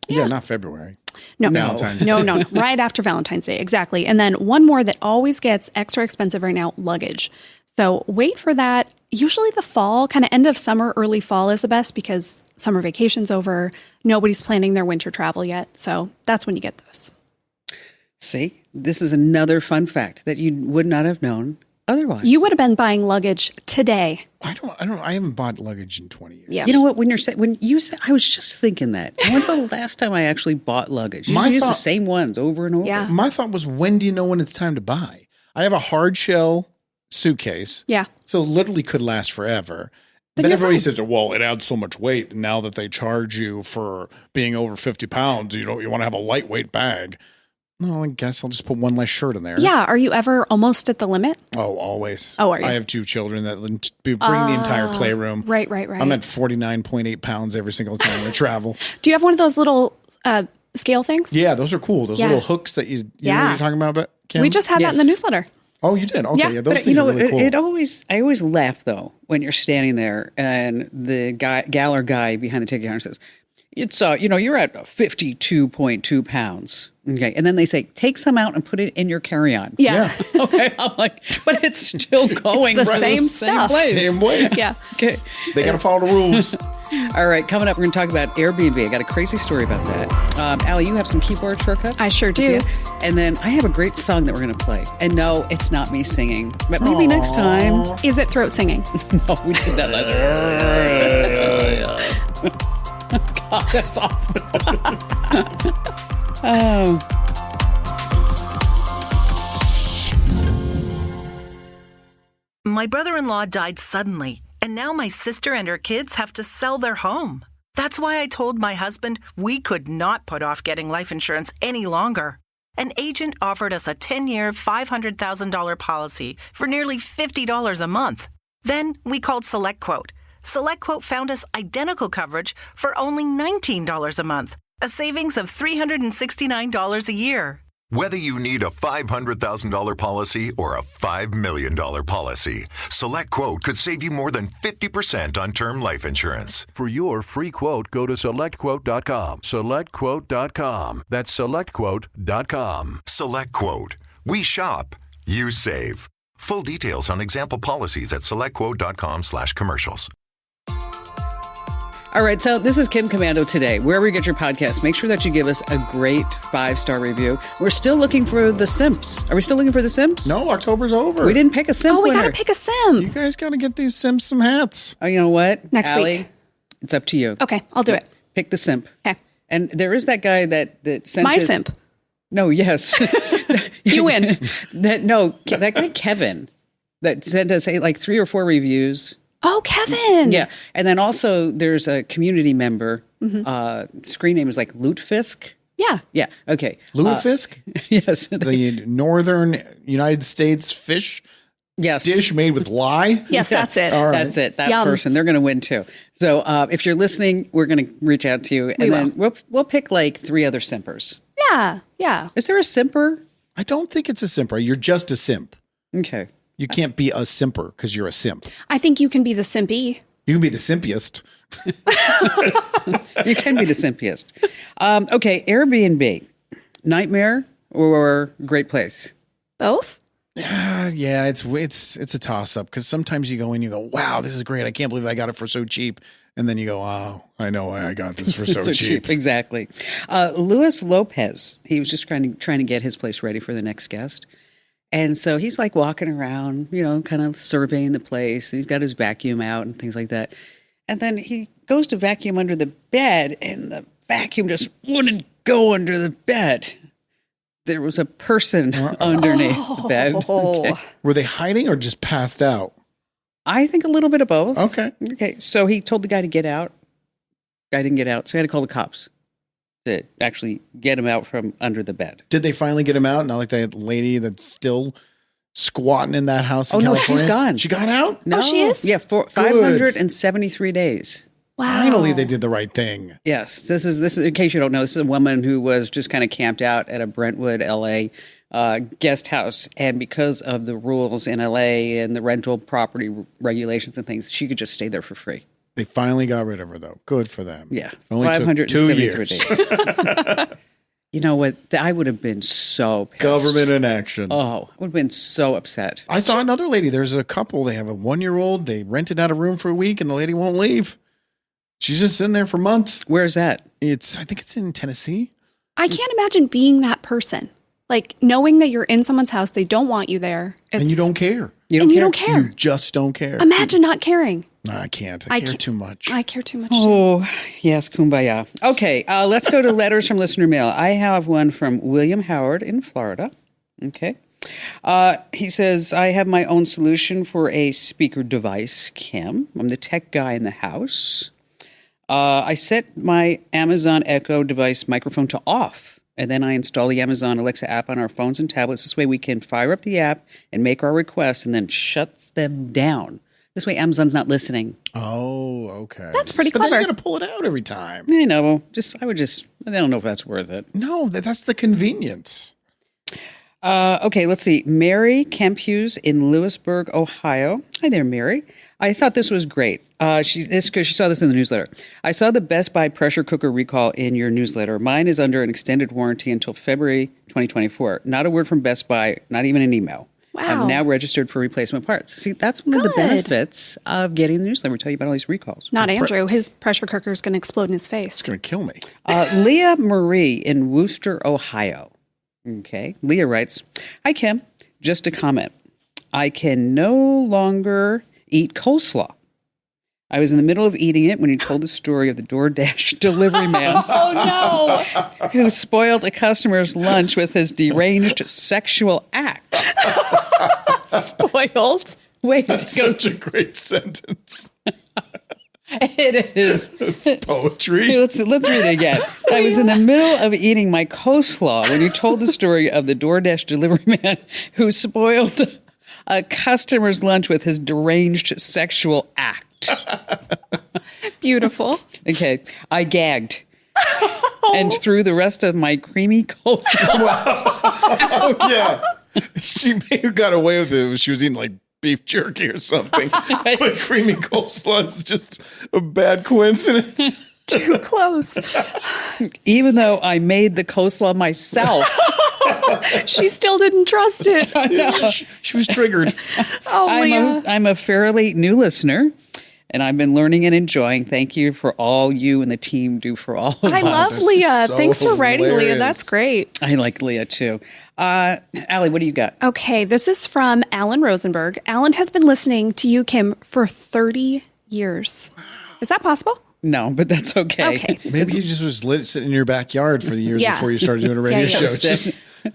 D: Yeah, not February.
E: No,
D: Valentine's
E: no, right after Valentine's Day. Exactly. And then one more that always gets extra expensive right now, luggage. So wait for that. Usually the fall, kind of end of summer, early fall is the best because summer vacation's over. Nobody's planning their winter travel yet. So that's when you get those.
C: See, this is another fun fact that you would not have known otherwise.
E: You would have been buying luggage today.
D: I don't. I haven't bought luggage in 20 years.
E: Yeah.
C: You know what? When you said, I was just thinking that. When's the last time I actually bought luggage? You
D: My
C: use the
D: thought-
C: same ones over and over.
E: Yeah.
D: My thought was, when do you know when it's time to buy? I have a hard shell suitcase,
E: Yeah.
D: so it literally could last forever.
E: Then
D: But
E: you're
D: everybody
E: fine.
D: says, well, it adds so much weight. And now that they charge you for being over 50 pounds, you want to have a lightweight bag. No, I guess I'll just put one less shirt in there.
E: Yeah. Are you ever almost at the limit?
D: Oh, always.
E: Oh, are you?
D: I have 2 children that bring the entire playroom.
E: Right.
D: I'm at 49.8 pounds every single time I travel.
E: Do you have one of those little scale things?
D: Yeah, those are cool. Those
E: Yeah.
D: little hooks that you know what you're talking about, Kim?
E: We just had that in the newsletter.
D: Oh, you did? Okay,
E: Yeah,
D: yeah, those
C: But
D: things are really cool.
C: I always laugh though when you're standing there and the gal or guy behind the ticket counter says, "It's you're at 52.2 pounds." Okay, and then they say, "Take some out and put it in your carry-on."
E: Yeah.
C: Okay, I'm like, but it's still going
E: the
C: right
E: same
C: the
E: stuff.
C: place.
D: Same way.
E: Yeah.
C: Okay.
D: They got to follow the rules.
C: All right, coming up, we're going to talk about Airbnb. I got a crazy story about that. Allie, you have some keyboard shortcuts?
E: I sure do.
C: Yeah. And then I have a great song that we're going to play. And no, it's not me singing, but maybe next time.
E: Is it throat singing?
C: No, we did that last week. God, that's awful. Oh.
G: My brother-in-law died suddenly, and now my sister and her kids have to sell their home. That's why I told my husband we could not put off getting life insurance any longer. An agent offered us a 10-year, $500,000 policy for nearly $50 a month. Then we called SelectQuote. SelectQuote found us identical coverage for only $19 a month, a savings of $369 a year.
H: Whether you need a $500,000 policy or a $5 million policy, SelectQuote could save you more than 50% on term life insurance.
I: For your free quote, go to SelectQuote.com. SelectQuote.com. That's SelectQuote.com.
H: SelectQuote. We shop, you save. Full details on example policies at SelectQuote.com/commercials.
C: All right, so this is Kim Commando today. Wherever you get your podcast, make sure that you give us a great 5-star review. We're still looking for the Simps. Are we still looking for the Simps?
D: No, October's over.
C: We didn't pick a Simp
E: Oh, we
C: winner.
E: got to pick a sim.
D: You guys got to get these Sims some hats.
C: Oh, you know what?
E: Next
C: Allie,
E: week.
C: it's up to you.
E: Okay, I'll do it.
C: Pick the Simp.
E: Okay.
C: And there is that guy that sent
E: My
C: his...
E: simp.
C: No, yes.
E: You win.
C: that guy Kevin that sent us like 3 or 4 reviews.
E: Oh, Kevin.
C: Yeah. And then also there's a community member. Screen name is like Lutefisk.
E: Yeah.
C: Yeah. Okay.
D: Lutefisk?
C: Yes.
D: The northern United States fish
C: Yes.
D: dish made with lye?
E: Yes, that's it.
D: All right.
C: That's it. That
E: Yum.
C: person. They're going to win too. So if you're listening, we're going to reach out to you. And
E: We
C: then we'll pick like 3 other simpers.
E: Yeah. Yeah.
C: Is there a simper?
D: I don't think it's a simper. You're just a simp.
C: Okay.
D: You can't be a simper because you're a simp.
E: I think you can be the simpy.
D: You can be the simpiest.
C: You can be the simpiest. Okay. Airbnb. Nightmare or great place?
E: Both?
D: Yeah, it's a toss up because sometimes you go in, you go, wow, this is great. I can't believe I got it for so cheap. And then you go, oh, I know why I got this for so cheap.
C: Exactly. Luis Lopez, he was just trying to get his place ready for the next guest. And so he's like walking around, kind of surveying the place. And he's got his vacuum out and things like that. And then he goes to vacuum under the bed and the vacuum just wouldn't go under the bed. There was a person underneath the bed. Okay.
D: Were they hiding or just passed out?
C: I think a little bit of both.
D: Okay.
C: So he told the guy to get out. Guy didn't get out. So he had to call the cops to actually get him out from under the bed.
D: Did they finally get him out? Not like that lady that's still squatting in that house in California?
C: No, she's gone.
D: She got out?
C: No,
E: she is?
C: Yeah, for 573 days.
E: Wow.
D: Finally, they did the right thing.
C: Yes, this is in case you don't know, this is a woman who was just kind of camped out at a Brentwood, LA guest house, and because of the rules in LA and the rental property regulations and things, she could just stay there for free.
D: They finally got rid of her, though. Good for them.
C: Yeah,
D: Only took 2
C: 573
D: years.
C: days. You know what? I would have been so pissed.
D: Government in action.
C: Oh, I would have been so upset.
D: I saw another lady. There's a couple. They have a 1-year-old. They rented out a room for a week, and the lady won't leave. She's just in there for months.
C: Where's that?
D: I think it's in Tennessee.
E: I can't imagine being that person. Like knowing that you're in someone's house, they don't want you there.
D: And you don't care.
E: You don't care.
D: You just don't care.
E: Imagine not caring.
D: No, I can't. I care too much.
E: I care too much.
C: Oh, yes, kumbaya. Okay, let's go to letters from listener mail. I have one from William Howard in Florida. Okay. He says, I have my own solution for a speaker device, Kim. I'm the tech guy in the house. I set my Amazon Echo device microphone to off And then I install the Amazon Alexa app on our phones and tablets. This way we can fire up the app and make our requests and then shuts them down. This way Amazon's not listening.
D: Oh, okay.
E: That's pretty
D: But
E: clever.
D: then you got to pull it out every time.
C: I know. I don't know if that's worth it.
D: No, that's the convenience.
C: Okay, let's see. Mary Kemphughes in Lewisburg, Ohio. Hi there, Mary. I thought this was great. Because she saw this in the newsletter. I saw the Best Buy pressure cooker recall in your newsletter. Mine is under an extended warranty until February 2024. Not a word from Best Buy, not even an email.
E: Wow.
C: I'm now registered for replacement parts. See, that's one of the benefits of getting the newsletter. We tell you about all these recalls.
E: Not Andrew. His pressure cooker is going to explode in his face.
D: It's going to kill me.
C: Leah Marie in Wooster, Ohio. Okay. Leah writes, "Hi, Kim. Just a comment. I can no longer eat coleslaw. I was in the middle of eating it when you told the story of the DoorDash delivery man who spoiled a customer's lunch with his deranged sexual act."
E: Spoiled.
C: Wait,
D: That's such a great sentence.
C: it is.
D: It's poetry.
C: Let's read it again. I was in the middle of eating my coleslaw when you told the story of the DoorDash delivery man who spoiled a customer's lunch with his deranged sexual act.
E: Beautiful.
C: Okay, I gagged and threw the rest of my creamy coleslaw.
D: Yeah. She may have got away with it if she was eating like beef jerky or something. But creamy coleslaw is just a bad coincidence.
E: Too close.
C: Even though I made the coleslaw myself.
E: She still didn't trust it.
D: She was triggered.
E: Oh, Leah.
C: I'm a fairly new listener, and I've been learning and enjoying. Thank you for all you and the team do for all of us.
E: I love Leah.
D: so
E: Thanks for writing, Leah.
D: hilarious.
E: That's great.
C: I like Leah, too. Allie, what do you got?
E: Okay, this is from Alan Rosenberg. Alan has been listening to you, Kim, for 30 years. Is that possible?
C: No, but that's okay.
E: Okay.
D: Maybe he just was sitting in your backyard for the years
E: Yeah.
D: before you started doing a radio
E: Yeah.
D: show. Just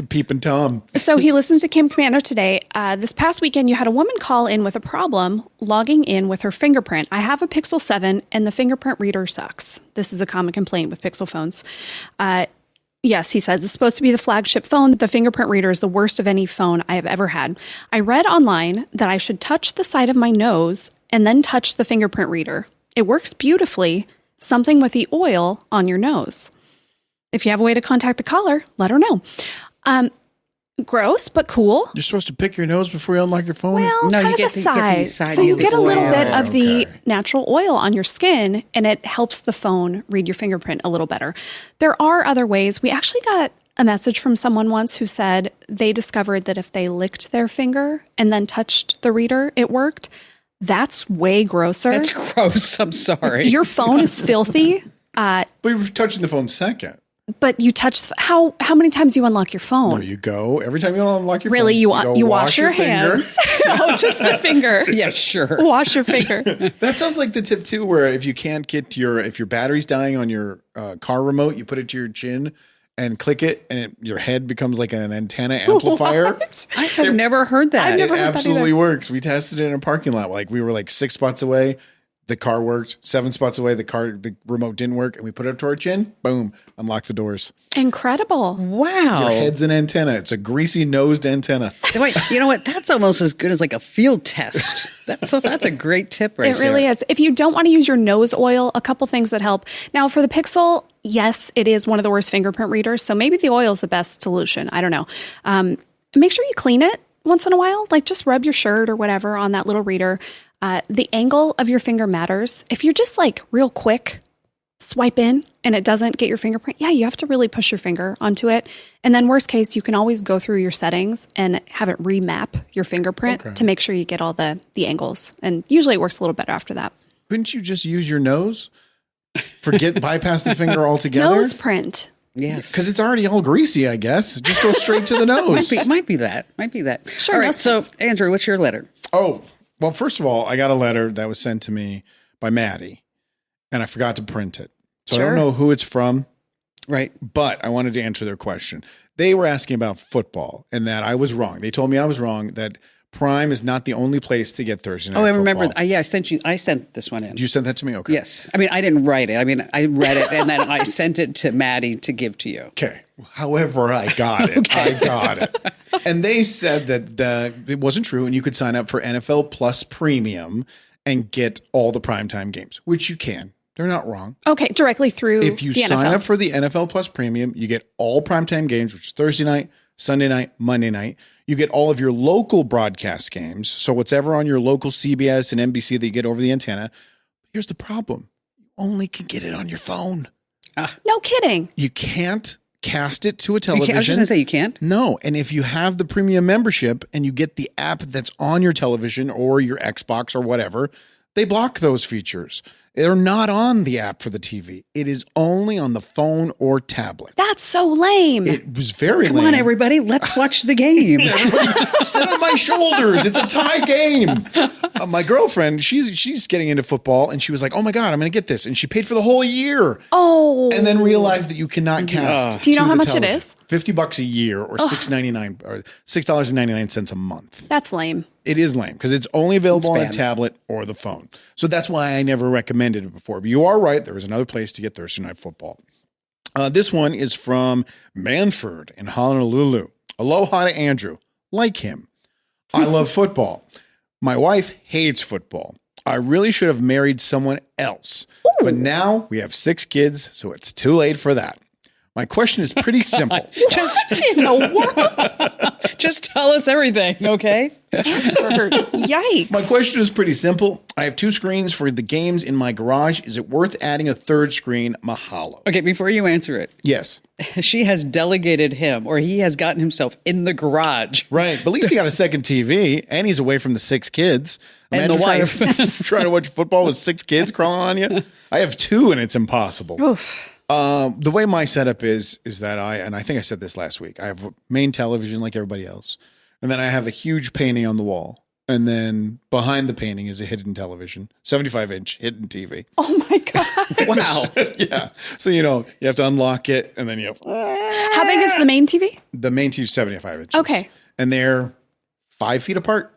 D: peeping Tom.
E: So he listens to Kim Commando today. This past weekend, you had a woman call in with a problem logging in with her fingerprint. I have a Pixel 7 and the fingerprint reader sucks. This is a common complaint with Pixel phones. Yes, he says, it's supposed to be the flagship phone. The fingerprint reader is the worst of any phone I have ever had. I read online that I should touch the side of my nose and then touch the fingerprint reader. It works beautifully. Something with the oil on your nose. If you have a way to contact the caller, let her know. Gross, but cool.
D: You're supposed to pick your nose before you unlock your phone?
E: Well,
C: No,
E: kind
C: you
E: of
C: get
E: the
C: the- you get the
E: side.
C: side,
E: So
C: you
E: you
C: get
E: get a
C: the
E: little
C: oil.
E: bit of the
D: Okay.
E: natural oil on your skin, and it helps the phone read your fingerprint a little better. There are other ways. We actually got a message from someone once who said they discovered that if they licked their finger and then touched the reader, it worked. That's way grosser.
C: That's gross. I'm sorry.
E: Your phone is filthy.
D: But you were touching the phone second.
E: But you touch how many times do you unlock your phone?
D: No, you go. Every time you unlock your
E: Really,
D: phone,
E: you
D: go
E: wash your
D: finger.
E: hands. Oh, just the finger.
C: Yeah, sure.
E: Wash your finger.
D: That sounds like the tip too, where if you can't get to if your battery's dying on your car remote, you put it to your chin and click it, and your head becomes like an antenna amplifier.
E: What?
C: I have never heard that.
E: I've never
D: It
E: heard that
D: absolutely
E: either.
D: works. We tested it in a parking lot. Like we were like 6 spots away. The car worked. 7 spots away, the remote didn't work, and we put it up to our chin. Boom, unlock the doors.
E: Incredible.
C: Wow.
D: Your head's an antenna. It's a greasy nosed antenna.
C: Wait, you know what? That's almost as good as like a field test. That's a great tip right
E: It really
C: there.
E: is. If you don't want to use your nose oil, a couple things that help. Now, for the Pixel, yes, it is one of the worst fingerprint readers, so maybe the oil is the best solution. I don't know. Make sure you clean it once in a while. Like just rub your shirt or whatever on that little reader. The angle of your finger matters. If you're just like real quick, swipe in and it doesn't get your fingerprint, yeah, you have to really push your finger onto it. And then worst case, you can always go through your settings and have it remap your fingerprint to make sure you get all the angles. And usually it works a little better after that.
D: Couldn't you just use your nose? Bypass the finger altogether?
E: Nose print.
C: Yes.
D: Because it's already all greasy, I guess. Just go straight to the nose.
C: Might be that.
E: Sure,
C: All right.
E: nose
C: So,
E: prints.
C: Andrew, what's your letter?
D: Oh, well, first of all, I got a letter that was sent to me by Maddie, and I forgot to print it. So I don't know who it's from,
C: Right.
D: but I wanted to answer their question. They were asking about football and that I was wrong. They told me I was wrong, that Prime is not the only place to get Thursday Night
C: Oh, I
D: Football.
C: remember. I sent this one in.
D: You sent that to me? Okay.
C: Yes. I mean, I didn't write it. I mean, I read it and then I sent it to Maddie to give to you.
D: Okay. However, I got it. I got it. And they said that it wasn't true, and you could sign up for NFL Plus Premium and get all the primetime games, which you can. They're not wrong.
E: Okay, directly through
D: If you
E: the
D: sign
E: NFL.
D: up for the NFL Plus Premium, you get all primetime games, which is Thursday night, Sunday night, Monday night. You get all of your local broadcast games. So whatever on your local CBS and NBC that you get over the antenna. Here's the problem. You only can get it on your phone.
E: No kidding.
D: You can't cast it to a
C: I
D: television.
C: was just going to say, you can't?
D: No. And if you have the premium membership and you get the app that's on your television or your Xbox or whatever, they block those features. They're not on the app for the TV. It is only on the phone or tablet.
E: That's so lame.
D: It was very
C: Come
D: lame.
C: on, everybody. Let's watch the game.
D: Sit on my shoulders. It's a tie game. My girlfriend, she's getting into football, and she was like, "Oh my God, I'm going to get this," and she paid for the whole year.
E: Oh,
D: And then realized that you cannot cast.
E: Do you know
D: to
E: how
D: the
E: much it
D: television.
E: is?
D: $50 a year, or $6.99 or $6.99 a month.
E: that's lame.
D: It is lame because it's only available on a
C: Spam.
D: tablet or the phone. So that's why I never recommended it before. But you are right. There is another place to get Thursday Night Football. This one is from Manford in Honolulu. Aloha to Andrew. Like him. I love football. My wife hates football. I really should have married someone else. But now we have 6 kids, so it's too late for that. My question is pretty simple.
C: Just
E: In the world.
C: Just tell us everything, okay?
E: Yikes.
D: My question is pretty simple. I have 2 screens for the games in my garage. Is it worth adding a 3rd screen? Mahalo.
C: Okay, before you answer it,
D: Yes.
C: she has delegated him, or he has gotten himself in the garage.
D: Right. But at least he got a second TV, and he's away from the 6 kids.
C: And the
D: Imagine
C: wife.
D: trying to watch football with 6 kids crawling on you. I have 2, and it's impossible.
E: Oof.
D: The way my setup is that I think I said this last week. I have a main television like everybody else. And then I have a huge painting on the wall. And then behind the painting is a hidden television, 75-inch hidden TV.
E: Oh my God.
C: Wow.
D: Yeah. So, you have to unlock it, and then you have
E: How big is the main TV?
D: the main TV, 75 inches.
E: Okay.
D: And they're 5 feet apart.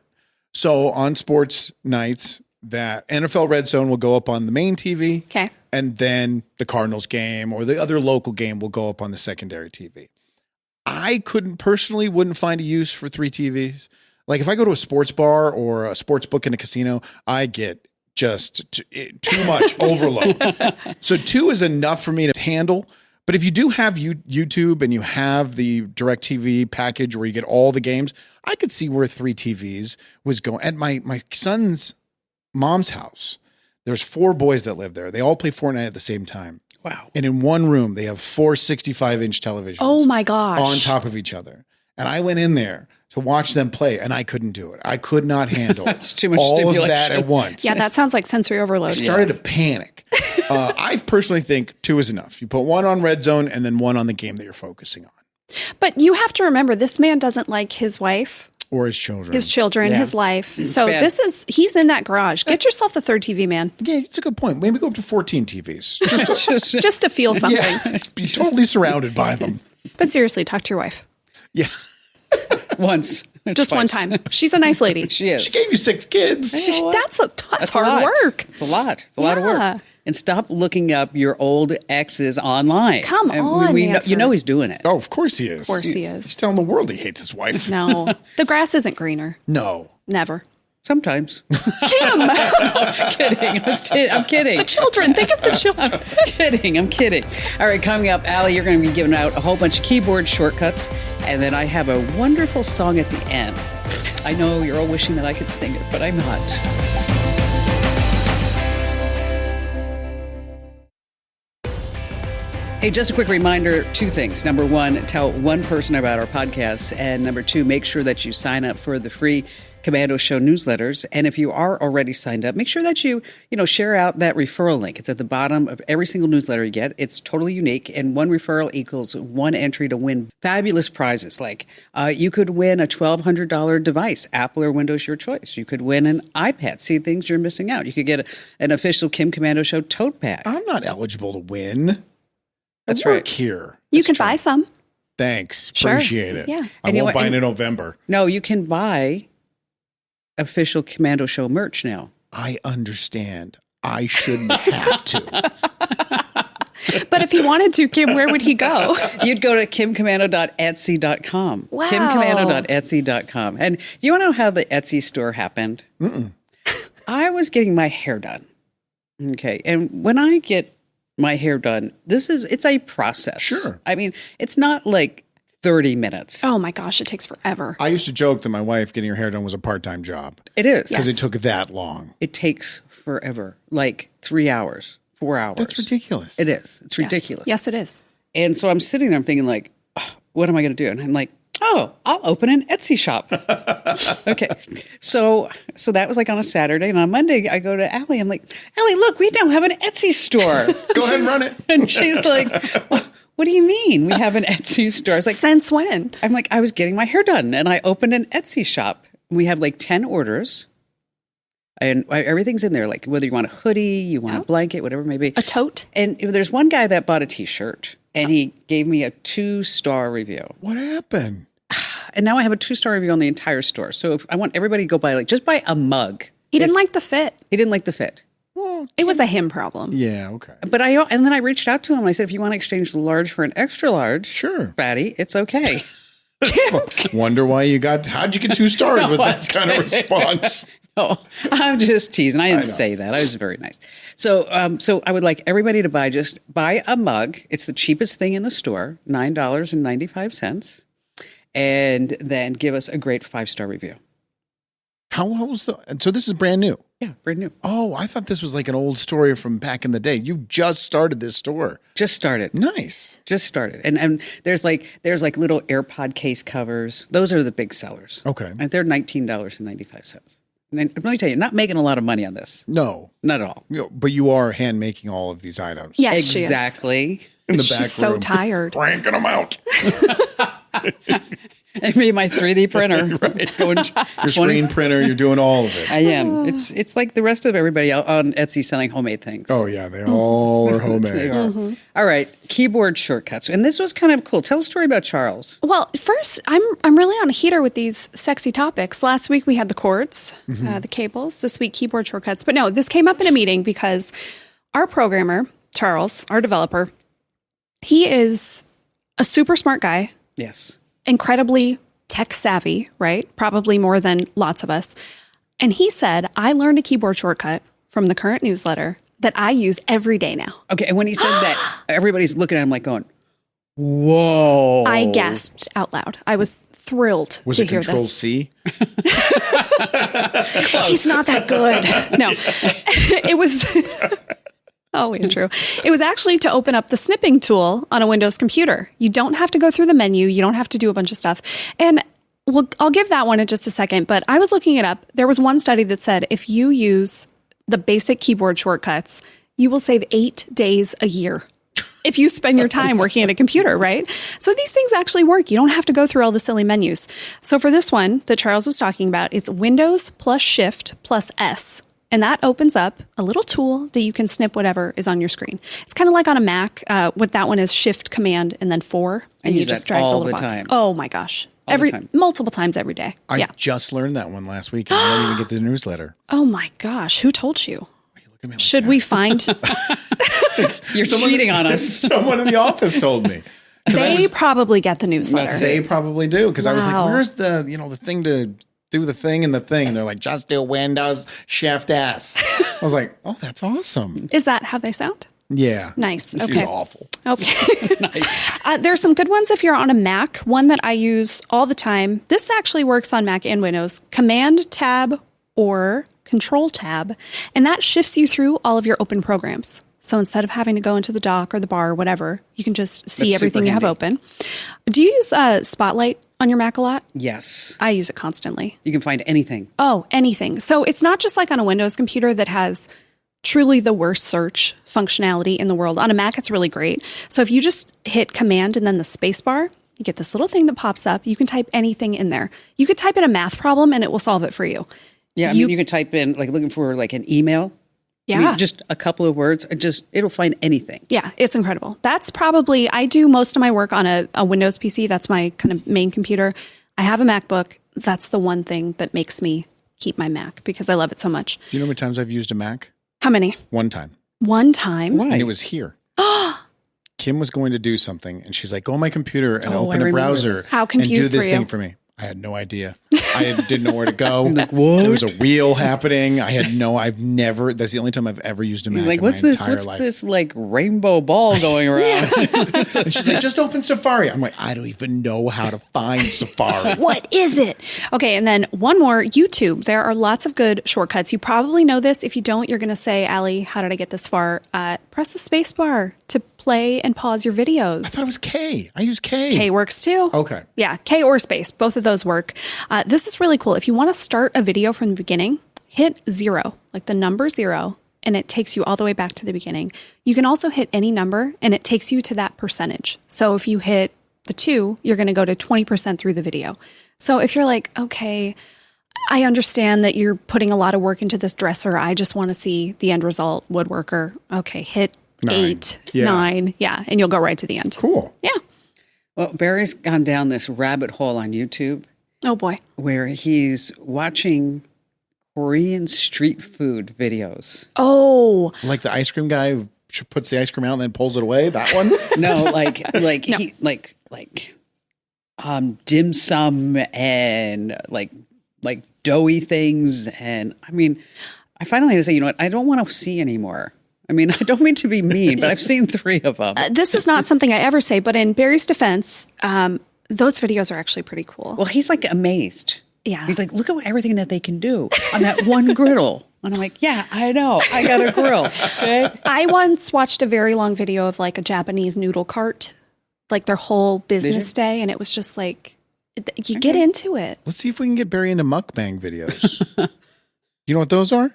D: So on sports nights, that NFL Red Zone will go up on the main TV.
E: Okay.
D: And then the Cardinals game or the other local game will go up on the secondary TV. I wouldn't find a use for 3 TVs. Like if I go to a sports bar or a sports book in a casino, I get just too much overload. So 2 is enough for me to handle. But if you do have YouTube and you have the DirecTV package where you get all the games, I could see where 3 TVs was going. At my son's mom's house, there's 4 boys that live there. They all play Fortnite at the same time.
C: Wow.
D: And in one room, they have 4 65-inch televisions.
E: Oh my gosh.
D: On top of each other. And I went in there to watch them play, and I couldn't do it. I could not handle
C: That's too much
D: all of
C: stimulation.
D: that at once.
E: Yeah, that sounds like sensory
D: I
E: overload.
D: started to panic. I personally think 2 is enough. You put 1 on Red Zone and then 1 on the game that you're focusing on.
E: But you have to remember, this man doesn't like his wife,
D: Or his children.
E: yeah. his life. So
C: bad.
E: he's in that garage. Get yourself the 3rd TV, man.
D: Yeah, it's a good point. Maybe go up to 14 TVs.
E: Just to feel something.
D: Yeah, be totally surrounded by them.
E: But seriously, talk to your wife.
D: Yeah.
C: Once.
E: Just one
C: Twice.
E: time. She's a nice lady.
C: She is.
D: She gave you 6 kids.
E: That's
C: That's
E: hard
C: a lot.
E: work.
C: It's a lot. It's a lot of
E: Yeah.
C: work. And stop looking up your old exes online.
E: Come
C: And
E: on,
C: we know,
E: Manfred.
C: you know he's doing it.
D: Oh, of course he is.
E: Of course he
D: He's
E: is.
D: telling the world he hates his wife.
E: No, the grass isn't greener.
D: No.
E: Never.
C: Sometimes.
E: Kim,
C: Kidding. I'm kidding.
E: the children. Think of the children.
C: I'm kidding. All right, coming up, Allie, you're going to be giving out a whole bunch of keyboard shortcuts. And then I have a wonderful song at the end. I know you're all wishing that I could sing it, but I'm not. Hey, just a quick reminder, 2 things. Number 1, tell 1 person about our podcast. And number 2, make sure that you sign up for the free Commando Show newsletters. And if you are already signed up, make sure that you share out that referral link. It's at the bottom of every single newsletter you get. It's totally unique. And 1 referral equals 1 entry to win fabulous prizes. Like you could win a $1,200 device, Apple or Windows, your choice. You could win an iPad. See things you're missing out. You could get an official Kim Commando Show tote bag.
D: I'm not eligible to win.
C: That's
D: I work
C: right.
D: here.
E: You can buy some.
D: Thanks.
E: Sure.
D: Appreciate it.
E: Yeah.
D: I
C: And you know
D: won't
C: what?
D: buy in November.
C: No, you can buy official Commando Show merch now.
D: I understand. I shouldn't have to.
E: But if he wanted to, Kim, where would he go?
C: You'd go to kimcommando.etsy.com.
E: Wow.
C: kimcommando.etsy.com. And you want to know how the Etsy store happened?
D: Mm-mm.
C: I was getting my hair done. Okay. And when I get my hair done, it's a process.
D: Sure.
C: I mean, it's not like 30 minutes.
E: Oh my gosh, it takes forever.
D: I used to joke that my wife getting her hair done was a part-time job.
C: It is.
D: Because it took that long.
C: It takes forever, like 3 hours, 4 hours.
D: That's ridiculous.
C: It is. It's ridiculous.
E: Yes, it is.
C: And so I'm sitting there, I'm thinking like, oh, what am I going to do? And I'm like, oh, I'll open an Etsy shop. Okay. So that was like on a Saturday. And on Monday, I go to Allie. I'm like, Allie, look, we now have an Etsy store.
D: Go ahead and run it.
C: And she's like, what do you mean we have an Etsy store? I was like,
E: since when?
C: I'm like, I was getting my hair done and I opened an Etsy shop. We have like 10 orders. And everything's in there, like whether you want a hoodie, you want a blanket, whatever it may be.
E: A tote.
C: And there's one guy that bought a T-shirt, and he gave me a 2-star review.
D: What happened?
C: And now I have a 2-star review on the entire store. So if I want everybody to go buy, just buy a mug.
E: He didn't like the fit.
C: He didn't like the fit.
D: Well,
E: It was a him problem.
D: yeah, okay.
C: But and then I reached out to him. I said, if you want to exchange the large for an extra large,
D: Sure.
C: fatty, it's okay.
D: Wonder why how'd you get 2 stars with that kind of response?
C: No, I'm just teasing. I didn't say that. I was very nice. So I would like everybody to buy a mug. It's the cheapest thing in the store, $9.95, and then give us a great 5-star review.
D: How was so this is brand new?
C: Yeah, brand new.
D: Oh, I thought this was like an old story from back in the day. You just started this store.
C: Just started.
D: Nice.
C: Just started. And there's like little AirPod case covers. Those are the big sellers.
D: Okay.
C: And they're $19.95. And let me tell you, not making a lot of money on this.
D: No.
C: Not at all.
D: But you are hand making all of these items.
E: Yes,
C: exactly.
D: In the back
E: She's so
D: room.
E: tired.
D: Cranking them out.
C: I made my 3D printer.
D: Right. Your screen printer, you're doing all of it.
C: I am. It's like the rest of everybody out on Etsy selling homemade things.
D: Oh, yeah. They all are homemade.
C: They are. All right. Keyboard shortcuts. And this was kind of cool. Tell a story about Charles.
E: Well, first, I'm really on a heater with these sexy topics. Last week we had the cords, the cables. This week, keyboard shortcuts. But no, this came up in a meeting because our programmer, Charles, our developer, he is a super smart guy.
C: Yes.
E: Incredibly tech savvy, right? Probably more than lots of us. And he said, I learned a keyboard shortcut from the current newsletter that I use every day now.
C: Okay. And when he said that, everybody's looking at him like going, whoa.
E: I gasped out loud. I was thrilled
D: Was
E: to
D: it
E: hear
D: Control
E: this.
D: C?
E: He's not that good. No, it was... Oh, Andrew. It was actually to open up the snipping tool on a Windows computer. You don't have to go through the menu. You don't have to do a bunch of stuff. And I'll give that one in just a second. But I was looking it up. There was one study that said if you use the basic keyboard shortcuts, you will save 8 days a year if you spend your time working at a computer, right? So these things actually work. You don't have to go through all the silly menus. So for this one that Charles was talking about, it's Windows plus Shift plus S. And that opens up a little tool that you can snip whatever is on your screen. It's kind of like on a Mac. What that one is Shift, Command, and then 4. And you just drag the little box.
C: Time.
E: Oh my gosh. Multiple times every day.
D: I just learned that one last week and I didn't even get the newsletter.
E: Oh my gosh. Who told you?
D: Look at me like
E: Should
D: that.
E: we find...
C: You're cheating on us.
D: Someone in the office told me.
E: They probably get the newsletter.
D: They probably do. Because I was like,
E: Wow.
D: where's the thing to do the thing and the thing? And they're like, just do Windows Shift S. I was like, oh, that's awesome.
E: Is that how they sound?
D: Yeah.
E: Nice.
D: She's
E: Okay.
D: awful.
E: Okay.
C: Nice.
E: There's some good ones if you're on a Mac. One that I use all the time. This actually works on Mac and Windows. Command Tab or Control Tab. And that shifts you through all of your open programs. So instead of having to go into the dock or the bar or whatever, you can just see
C: That's
E: everything
C: super
E: you have
C: handy.
E: open. Do you use Spotlight on your Mac a lot?
C: Yes.
E: I use it constantly.
C: You can find anything.
E: Oh, anything. So it's not just like on a Windows computer that has truly the worst search functionality in the world. On a Mac, it's really great. So if you just hit Command and then the space bar, you get this little thing that pops up. You can type anything in there. You could type in a math problem and it will solve it for you.
C: Yeah. You can type in like looking for like an email.
E: Yeah.
C: I mean, just a couple of words. It'll find anything.
E: Yeah, it's incredible. That's probably, I do most of my work on a Windows PC. That's my kind of main computer. I have a MacBook. That's the one thing that makes me keep my Mac because I love it so much.
D: Do you know how many times I've used a Mac?
E: How many?
D: One time.
E: One time?
C: Why?
D: And it was here. Kim was going to do something, and she's like, go on my computer and
C: Oh, I
D: open a
C: remember
D: browser
C: this.
E: How
D: and do
E: confused
D: this
E: were you?
D: thing for me. I had no idea. I didn't know where to go.
C: Like, what?
D: There was a wheel happening. I've never, that's the only time I've ever used a Mac
C: He's like,
D: in
C: what's
D: my
C: this?
D: entire
C: What's
D: life.
C: this like rainbow ball going around?
D: And she's like, just open Safari. I'm like, I don't even know how to find Safari.
E: What is it? Okay, and then one more, YouTube. There are lots of good shortcuts. You probably know this. If you don't, you're going to say, Allie, how did I get this far? Press the space bar to play and pause your videos.
D: I thought it was K. I use K.
E: K works too.
D: Okay.
E: Yeah, K or space. Both of those work. This is really cool. If you want to start a video from the beginning, hit 0, like the number 0, and it takes you all the way back to the beginning. You can also hit any number, and it takes you to that percentage. So if you hit the 2, you're going to go to 20% through the video. So if you're like, okay, I understand that you're putting a lot of work into this dresser. I just want to see the end result, woodworker. Okay, hit 8, 9. Yeah, and you'll go right to the end.
D: Cool.
E: Yeah.
C: Well, Barry's gone down this rabbit hole on YouTube
E: Oh, boy.
C: where he's watching Korean street food videos.
E: Oh,
D: Like the ice cream guy who puts the ice cream out and then pulls it away. That one?
C: No, he dim sum and like doughy things. And I mean, I finally had to say, you know what? I don't want to see anymore. I mean, I don't mean to be mean, but I've seen 3 of them.
E: this is not something I ever say, but in Barry's defense, those videos are actually pretty cool.
C: Well, he's like amazed.
E: Yeah.
C: He's like, look at everything that they can do on that one griddle. And I'm like, yeah, I know. I got a grill. Okay.
E: I once watched a very long video of like a Japanese noodle cart, like their whole business day. And it was just like, you get into it.
D: Let's see if we can get Barry into mukbang videos. You know what those are?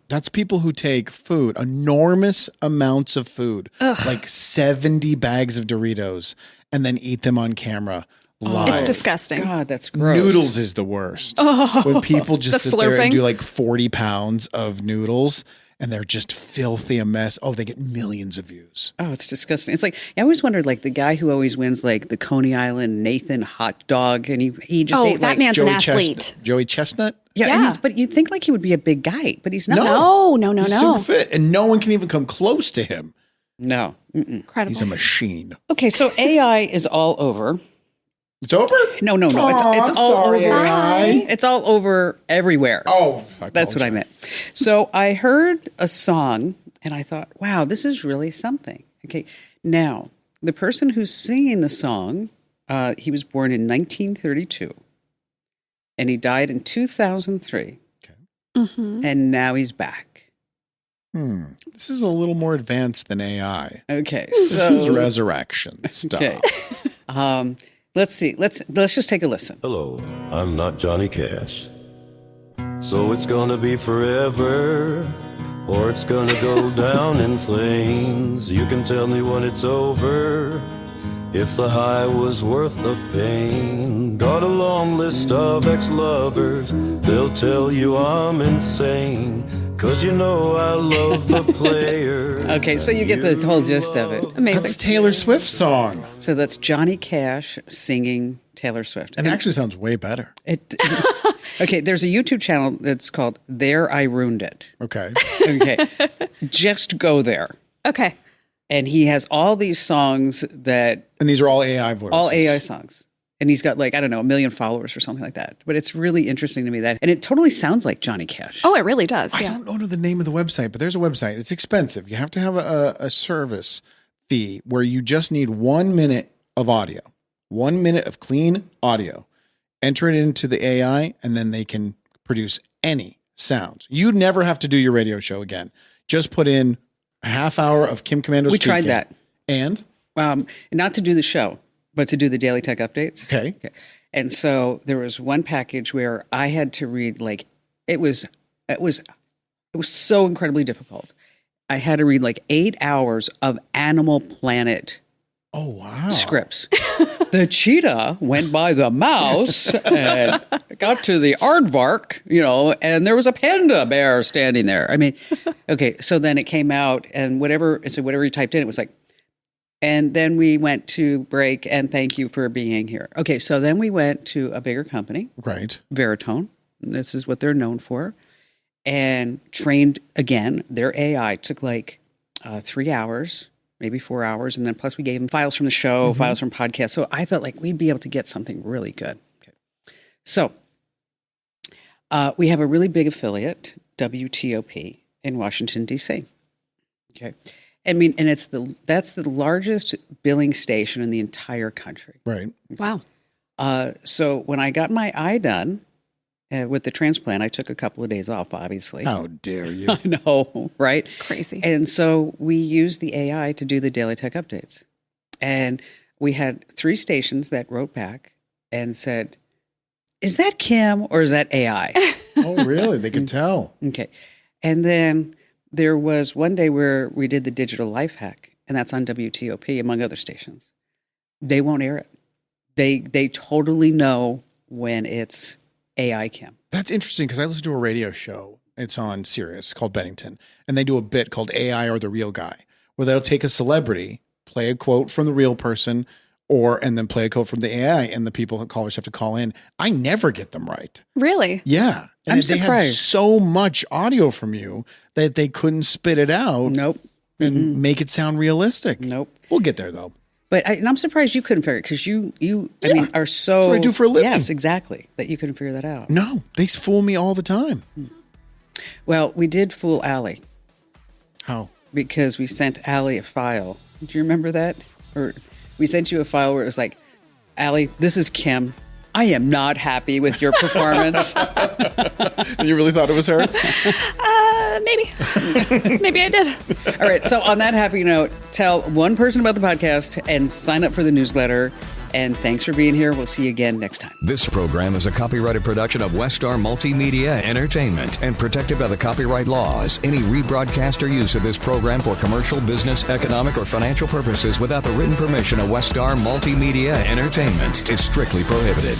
D: That's people who take food, enormous amounts of food, like 70 bags of Doritos, and then eat them on camera live.
E: It's disgusting.
C: God, that's gross.
D: Noodles is the worst. When people just
E: The
D: sit there and
E: slurping.
D: do like 40 pounds of noodles and they're just filthy a mess. Oh, they get millions of views.
C: Oh, it's disgusting. It's like, I always wondered, like, the guy who always wins, like, the Coney Island Nathan hot dog, and he just ate,
E: that
C: like,
E: man's an athlete.
D: Joey Chestnut?
C: yeah,
E: Yeah.
C: And but you'd think, like, he would be a big guy, but he's not.
E: No.
D: He's super fit, and no one can even come close to him.
C: No. Mm-mm.
E: Incredible.
D: He's a machine.
C: Okay, so AI is all over.
D: It's over?
C: No.
D: Oh,
C: It's
D: I'm
C: all
D: sorry,
C: over.
D: AI.
C: It's all over everywhere.
D: Oh,
C: That's what I meant. So I heard a song and I thought, wow, this is really something. Okay. Now, the person who's singing the song, he was born in 1932 and he died in 2003.
E: Mhm.
C: And now he's back.
D: This is a little more advanced than AI.
C: Okay.
D: This
C: So,
D: is resurrection stuff.
C: okay. Let's see. Let's just take a listen.
J: Hello, I'm not Johnny Cash. So it's gonna be forever, or it's gonna go down in flames. You can tell me when it's over, if the high was worth the pain. Got a long list of ex-lovers, they'll tell you I'm insane. 'Cause you know I love the player.
C: Okay, so you get the whole gist of it.
E: Amazing.
D: That's Taylor Swift's song.
C: So that's Johnny Cash singing Taylor Swift.
D: And it actually sounds way better.
C: Okay, there's a YouTube channel that's called There I Ruined It.
D: Okay.
C: Okay, just go there.
E: Okay.
C: And he has all these songs that,
D: And these are all AI voices.
C: all AI songs. And he's got like, I don't know, 1 million followers or something like that. But it's really interesting to me that, and it totally sounds like Johnny Cash.
E: Oh, it really does.
D: I
E: Yeah.
D: don't know the name of the website, but there's a website. It's expensive. You have to have a service fee where you just need 1 minute of audio, 1 minute of clean audio. Enter it into the AI, and then they can produce any sounds. You never have to do your radio show again. Just put in a half hour of Kim Commando
C: We
D: speaking.
C: tried that.
D: And?
C: Not to do the show, but to do the Daily Tech Updates.
D: Okay.
C: And so there was one package where I had to read, like, it was so incredibly difficult. I had to read like 8 hours of Animal Planet
D: Oh, wow.
C: scripts. The cheetah went by the mouse and got to the aardvark, and there was a panda bear standing there. I mean, okay, so then it came out and whatever you typed in, it was like, and then we went to break and thank you for being here. Okay, so then we went to a bigger company,
D: Right.
C: Veritone. This is what they're known for. And trained, again, their AI took like 3 hours, maybe 4 hours. And then plus we gave them files from the show, files from podcasts. So I thought like we'd be able to get something really good. Okay. So we have a really big affiliate, WTOP, in Washington, D.C. Okay. I mean, and that's the largest billing station in the entire country.
D: Right.
E: Wow.
C: So when I got my eye done with the transplant, I took a couple of days off, obviously.
D: How dare you?
C: I know, right?
E: Crazy.
C: And so we used the AI to do the daily tech updates. And we had 3 stations that wrote back and said, is that Kim or is that AI?
D: Oh, really? They could tell.
C: Okay. And then there was one day where we did the digital life hack, and that's on WTOP, among other stations. They won't air it. They totally know when it's AI Kim.
D: That's interesting because I listen to a radio show. It's on Sirius called Bennington, and they do a bit called AI or the Real Guy, where they'll take a celebrity, play a quote from the real person, and then play a quote from the AI, and the callers have to call in. I never get them right.
E: Really?
D: Yeah. And
C: I'm
D: they had
C: surprised.
D: so much audio from you that they couldn't spit it out.
C: Nope.
D: And make it sound realistic.
C: Nope.
D: We'll get there though.
C: But I'm surprised you couldn't figure it because you I mean, are so.
D: That's what I do for a living.
C: Yes, exactly. That you couldn't figure that out.
D: No, they fool me all the time.
C: Well, we did fool Allie
D: How?
C: because we sent Allie a file. Do you remember that? Or we sent you a file where it was like, Allie, this is Kim. I am not happy with your performance.
D: And you really thought it was her?
E: Maybe. Maybe I did.
C: All right. So on that happy note, tell one person about the podcast and sign up for the newsletter. And thanks for being here. We'll see you again next time.
K: This program is a copyrighted production of Westar Multimedia Entertainment and protected by the copyright laws. Any rebroadcast or use of this program for commercial, business, economic, or financial purposes without the written permission of Westar Multimedia Entertainment is strictly prohibited.